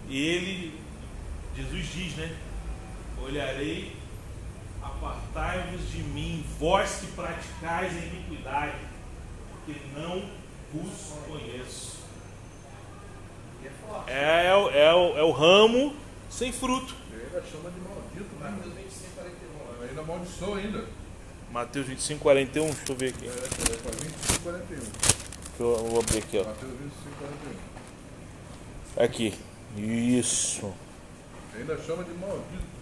E ele, Jesus diz, né? Olharei, apartai-vos de mim, vós que praticais a iniquidade, porque não vos conheço. E é forte. É o ramo sem fruto. Ele ainda chama de maldito, né? Mateus 25, 41. Ainda amaldiçoa ainda. Mateus 25, 41, deixa eu ver aqui. É 25, 41. Eu vou abrir aqui, ó. Mateus 25, 41. Aqui. Isso. Ainda chama de maldito.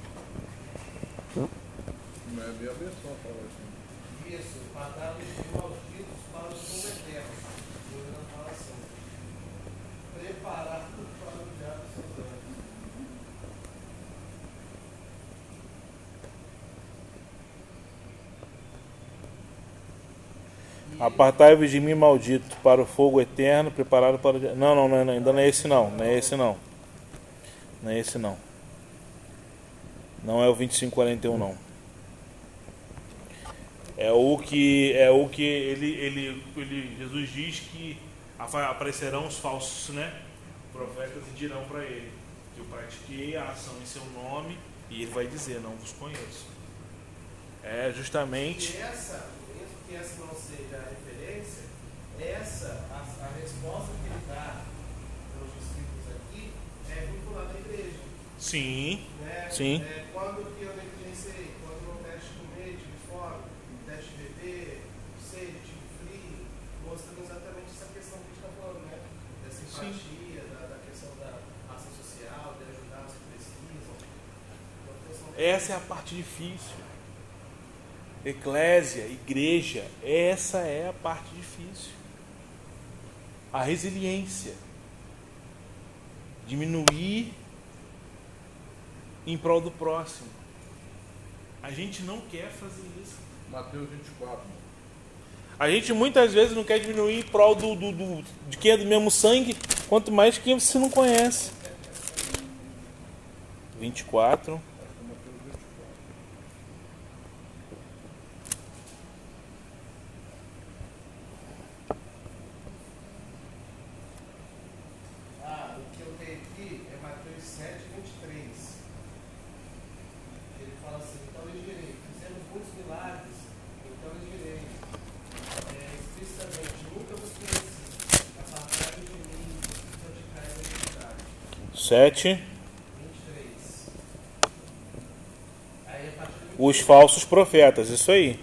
Não é minha versão, fala assim. Isso, mataram os malditos para o fogo eterno. Deus não fala assim. Preparar para o diabo dos seus anjos. Apartai-vos de mim, maldito, para o fogo eterno, preparado para o... Não, ainda não é esse não. Não é esse não. Não é esse não. Não é o 25, 41 não. É o que Jesus diz que aparecerão os falsos, né, profetas e dirão para ele que eu pratiquei a ação em seu nome, e ele vai dizer: não vos conheço. É justamente E essa, mesmo que essa não seja a referência, a resposta que ele dá aos discípulos aqui é vinculada à igreja. sim, Né? sim. Quando que eu negligenciei? Quando não deixe comer, tive fome, deixe beber, sede, tive frio, mostrando exatamente essa questão que a gente está falando, né? Dessa empatia, da questão da ação social, de ajudar os que precisam. Essa é a parte difícil. Eclésia, igreja, essa é a parte difícil. A resiliência. Diminuir em prol do próximo. A gente não quer fazer isso. Mateus 24. A gente muitas vezes não quer diminuir em prol de quem é do mesmo sangue, quanto mais quem você não conhece. 24. O que eu tenho aqui é Mateus 7, 23. Ele fala assim: então lhes direi, fizemos muitos milagres, então lhes direi, explicitamente, nunca vos conheci, apartai-vos de mim, praticais a iniquidade. 7. 23. Aí a partir do Os falsos profetas, isso aí.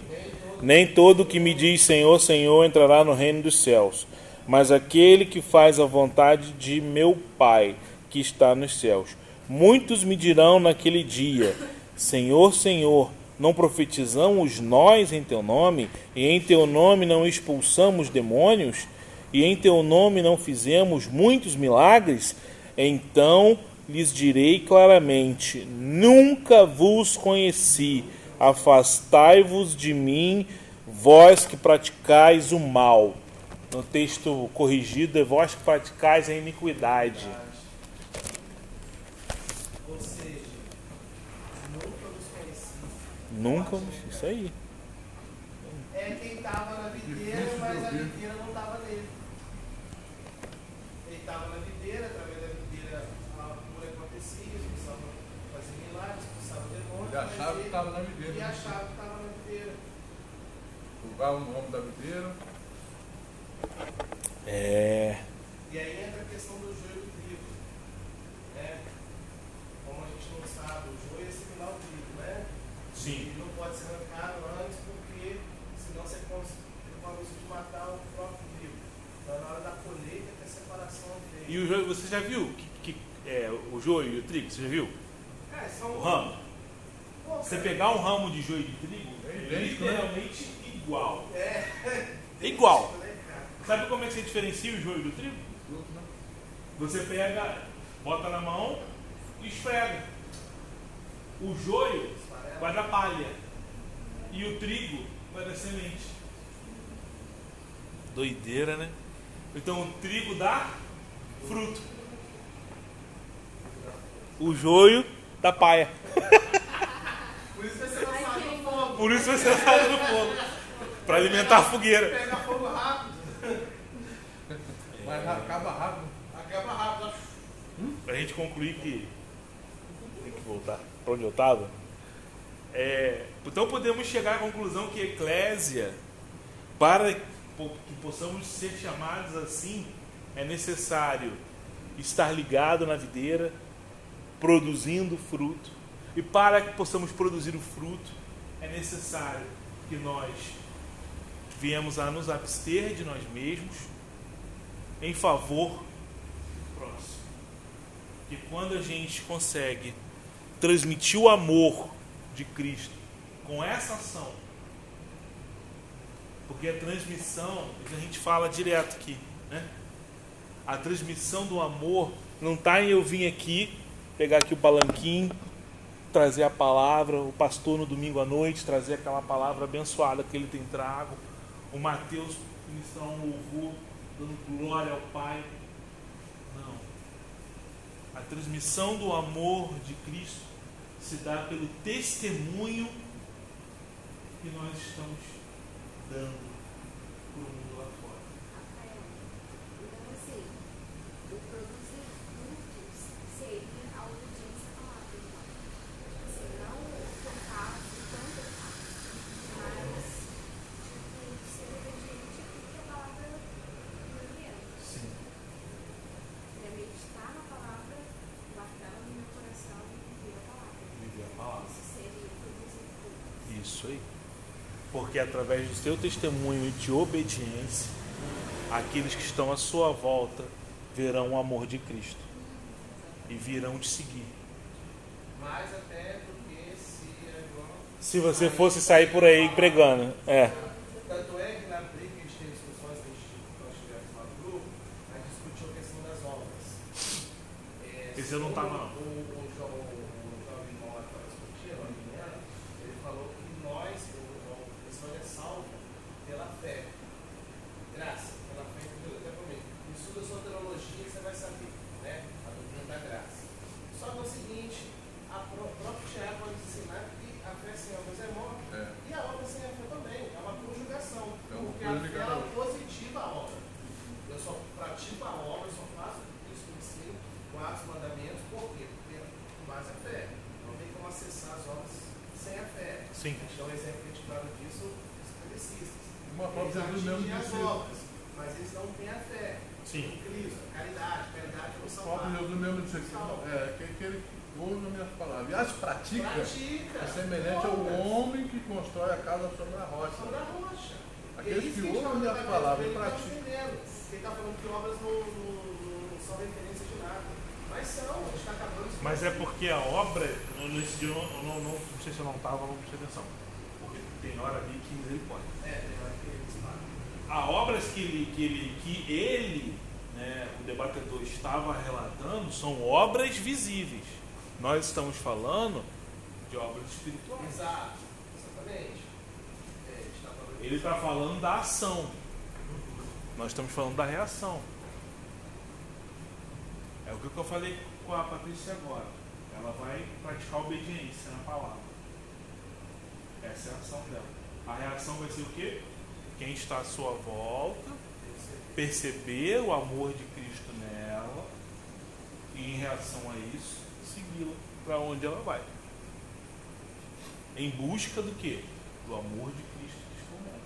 Nem todo que me diz Senhor, Senhor entrará no reino dos céus, mas aquele que faz a vontade de meu Pai que está nos céus. Muitos me dirão naquele dia: Senhor, Senhor, não profetizamos nós em teu nome, e em teu nome não expulsamos demônios, e em teu nome não fizemos muitos milagres? Então lhes direi claramente: nunca vos conheci. Afastai-vos de mim, vós que praticais o mal. No texto corrigido é vós que praticais a iniquidade. Ou seja, nunca vos conheci. Nunca, isso aí. É quem estava na videira, mas a videira não estava nele. Ele estava na videira, através da videira a cura acontecia, expulsava, fazia milagres, expulsava demônios. Ele achava que estava na videira. Ele achava que estava na videira. Julgava no nome da videira. É. E aí entra a questão do joio e do trigo. Né? Como a gente não sabe, o joio é similar ao trigo, né? Sim. Ele não pode ser arrancado antes, porque senão você come o risco de matar o próprio trigo. Então, na hora da colheita, tem a separação entre E o joio, você já viu o joio e o trigo? Você já viu? são O ramo. Pô, Você pegar um ramo de joio e de trigo, É é idêntico, né? literalmente igual. É. Igual. Né, cara? Sabe como é que você diferencia o joio do trigo? Você pega, bota na mão e esfrega. O joio vai dar palha e o trigo vai dar semente. Doideira, né? Então o trigo dá fruto. O joio dá palha. Por isso vai ser lançado no fogo. Por isso vai ser lançado no fogo. Para alimentar a fogueira. Pega fogo rápido. Mas acaba rápido. Acaba rápido. Pra gente concluir que tem que voltar para onde eu estava. Então podemos chegar à conclusão que a eclésia, para que possamos ser chamados assim, é necessário estar ligado na videira, produzindo fruto. E para que possamos produzir o fruto, é necessário que nós viemos a nos abster de nós mesmos em favor do próximo. Que quando a gente consegue transmitir o amor de Cristo com essa ação, porque a transmissão, a gente fala direto aqui, né? A transmissão do amor não está em eu vir aqui, pegar aqui o palanquinho, trazer a palavra, o pastor no domingo à noite trazer aquela palavra abençoada que ele tem trago, o Mateus ministrar um louvor dando glória ao Pai. Não. A transmissão do amor de Cristo se dá pelo testemunho que nós estamos dando para o mundo lá fora. Então, assim, o produzir frutos seria a obediência à palavra. Assim, não o tocar, o tanto tocar, mas ser obediente àquilo que a palavra me orienta. Sim. É meditar na palavra, guardá-la no meu coração e viver a palavra. Viver a palavra. Isso seria produzir frutos. Isso aí. Porque através do seu testemunho e de obediência, aqueles que estão à sua volta verão o amor de Cristo e virão te seguir. Mais até porque Se você fosse sair por aí pregando, Tanto é que na briga que a gente teve discussões que nós tivemos lá no grupo, a gente discutiu a questão das obras. Esse eu não estava não. O jovem irmão lá que estava discutindo, a menina, ele falou que nós, o pessoal é salvo pela fé. Graça, pela fé que Deus até promete. Estuda a sua teologia que você vai saber, né? A doutrina da graça. Só que é o seguinte, a próprio Tiago vai ensinar que a fé sem obras é morte. E a obra sem a fé também. É uma conjugação. Porque a fé ela positiva a obra. Eu só pratico a obra, eu só faço isso que ensino, guardo os mandamentos, por quê? Porque com base a fé. Não tem como acessar as obras sem a fé. Sim. A gente dá um exemplo que a gente fala disso, os progressistas. Uma própria Jesus mesmo atingem as disse. obras, mas eles não têm a fé. Sim. Em Cristo, a caridade não O são próprio Jesus mesmo disse que aquele que ouve as minhas palavras e as pratica Pratica. é semelhante ao homem que constrói a casa sobre a rocha. Sobre a rocha. Aqueles que ouvem as minhas palavras e praticam. Ele está falando que obras não são referência de nada. Mas são, a gente está acabando isso. Mas é porque a obra, nesse dia não sei se eu não estava, não prestei atenção. Porque tem hora ali que misericórdia. Tem hora que eles falam. As obras que ele, né, o debatedor, estava relatando são obras visíveis. Nós estamos falando de obras espirituais. Exato, exatamente. A gente está falando Ele está falando da ação. Nós estamos falando da reação. É o que eu falei com a Patrícia agora. Ela vai praticar obediência na palavra. Essa é a ação dela. A reação vai ser o quê? Quem está à sua volta perceber o amor de Cristo nela e, em reação a isso, segui-la para onde ela vai. Em busca do quê? Do amor de Cristo transformado.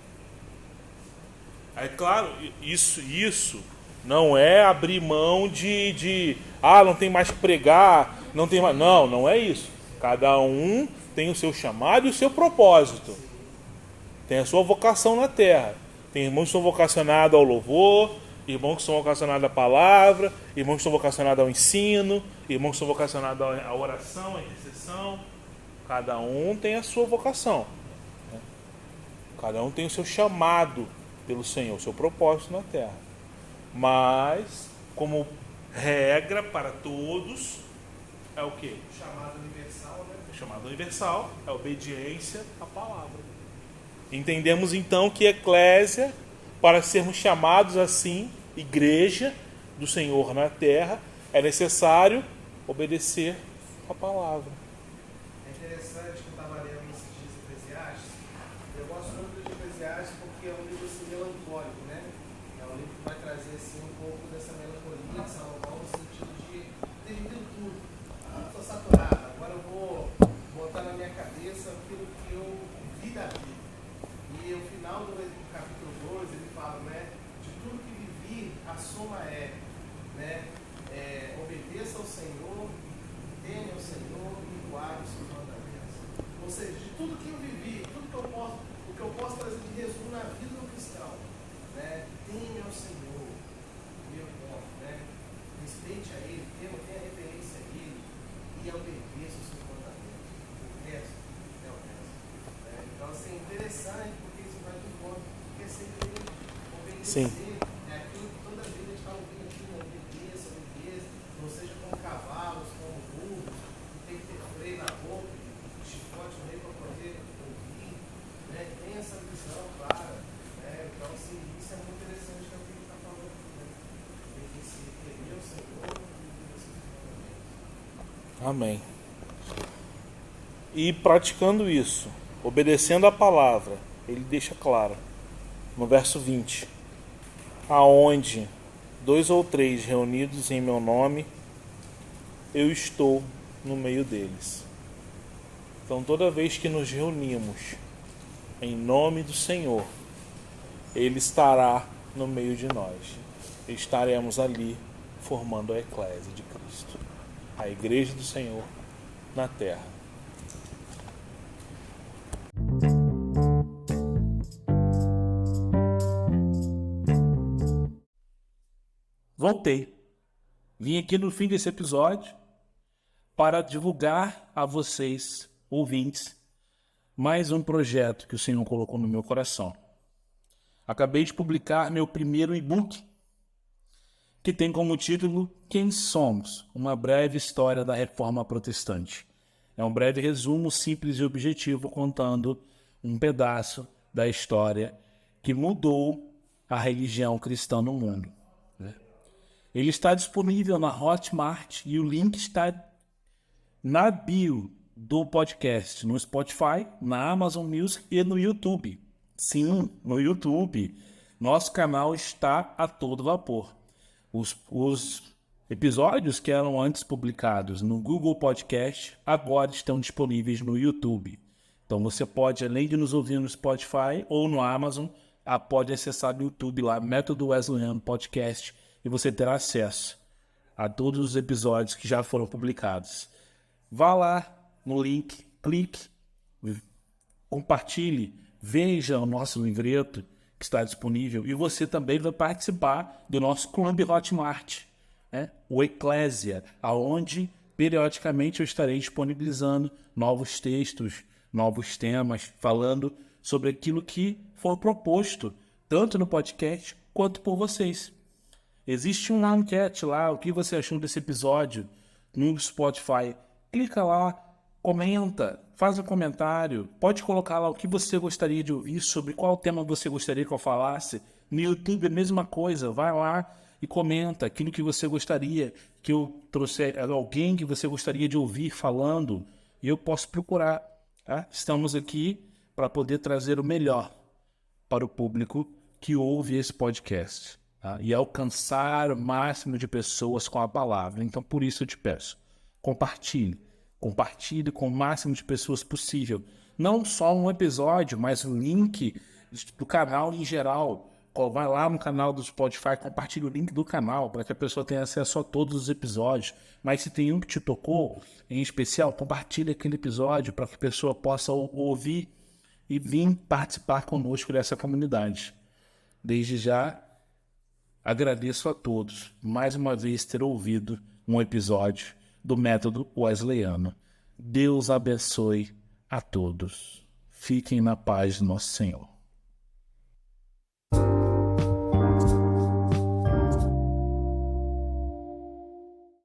Aí, claro, isso não é abrir mão de não tem mais que pregar, não tem mais. Não é isso. Cada um tem o seu chamado e o seu propósito. Tem a sua vocação na terra. Tem irmãos que são vocacionados ao louvor, irmãos que são vocacionados à palavra, irmãos que são vocacionados ao ensino, irmãos que são vocacionados à oração, à intercessão. Cada um tem a sua vocação. Cada um tem o seu chamado pelo Senhor, o seu propósito na terra. Mas, como regra para todos, é o quê? chamado universal, né? O chamado universal é a obediência à palavra. Entendemos então que eclésia, para sermos chamados assim, igreja do Senhor na terra, é necessário obedecer à palavra. É interessante que eu estava lendo esses dias Eclesiastes, da vida. E o final do capítulo 2, ele fala, né, de tudo que vivi, a soma é, né, obedeça ao Senhor, teme ao Senhor e guarde os seus mandamentos. Ou seja, de tudo que eu vivi, tudo que eu posso, o que eu posso trazer de resumo na vida do cristão, né, teme ao Senhor, meu ponto, né, respeite a Ele, tenha referência a Ele e obedeça os seus mandamentos. O resto é o resto. Né? Então, assim, interessante, porque isso vai de encontro, porque sempre obedecer. Sim. É aquilo que toda vez a gente está ouvindo aqui, né? Obedeça, não seja como cavalos, como burros, tem que ter freio na boca, chicote no meio para poder ouvir, né? Tem essa visão clara, né? Então, assim, isso é muito interessante que é o que ele está falando aqui, né? Tem que se temer o Senhor e viver seus mandamentos. Amém. E praticando isso, obedecendo a palavra, ele deixa claro, no verso 20, aonde 2 ou 3 reunidos em meu nome, eu estou no meio deles. Então, toda vez que nos reunimos em nome do Senhor, Ele estará no meio de nós. Estaremos ali formando a eclésia de Cristo, a igreja do Senhor na terra. Voltei. Vim aqui no fim desse episódio para divulgar a vocês, ouvintes, mais um projeto que o Senhor colocou no meu coração. Acabei de publicar meu primeiro e-book, que tem como título Quem Somos? Uma breve história da Reforma Protestante. É um breve resumo simples e objetivo contando um pedaço da história que mudou a religião cristã no mundo. Ele está disponível na Hotmart e o link está na bio do podcast, no Spotify, na Amazon Music e no YouTube. Sim, no YouTube. Nosso canal está a todo vapor. Os episódios que eram antes publicados no Google Podcast agora estão disponíveis no YouTube. Então você pode, além de nos ouvir no Spotify ou no Amazon, pode acessar no YouTube lá, Método Wesleyano Podcast, e você terá acesso a todos os episódios que já foram publicados. Vá lá no link, clique, compartilhe, veja o nosso livreto que está disponível e você também vai participar do nosso Clube Hotmart, né? O Eclésia, aonde periodicamente eu estarei disponibilizando novos textos, novos temas, falando sobre aquilo que for proposto, tanto no podcast quanto por vocês. Existe uma enquete lá, o que você achou desse episódio no Spotify. Clica lá, comenta, faz um comentário, pode colocar lá o que você gostaria de ouvir, sobre qual tema você gostaria que eu falasse. No YouTube é a mesma coisa, vai lá e comenta aquilo que você gostaria que eu trouxesse, alguém que você gostaria de ouvir falando, e eu posso procurar. Tá? Estamos aqui para poder trazer o melhor para o público que ouve esse podcast, tá? E alcançar o máximo de pessoas com a palavra. Então, por isso eu te peço, compartilhe com o máximo de pessoas possível. Não só um episódio, mas o link do canal em geral. Vai lá no canal do Spotify, compartilhe o link do canal para que a pessoa tenha acesso a todos os episódios. Mas se tem um que te tocou, em especial, compartilhe aquele episódio para que a pessoa possa ouvir e vir participar conosco dessa comunidade. Desde já, agradeço a todos, mais uma vez, ter ouvido um episódio do Método Wesleyano. Deus abençoe a todos. Fiquem na paz do nosso Senhor.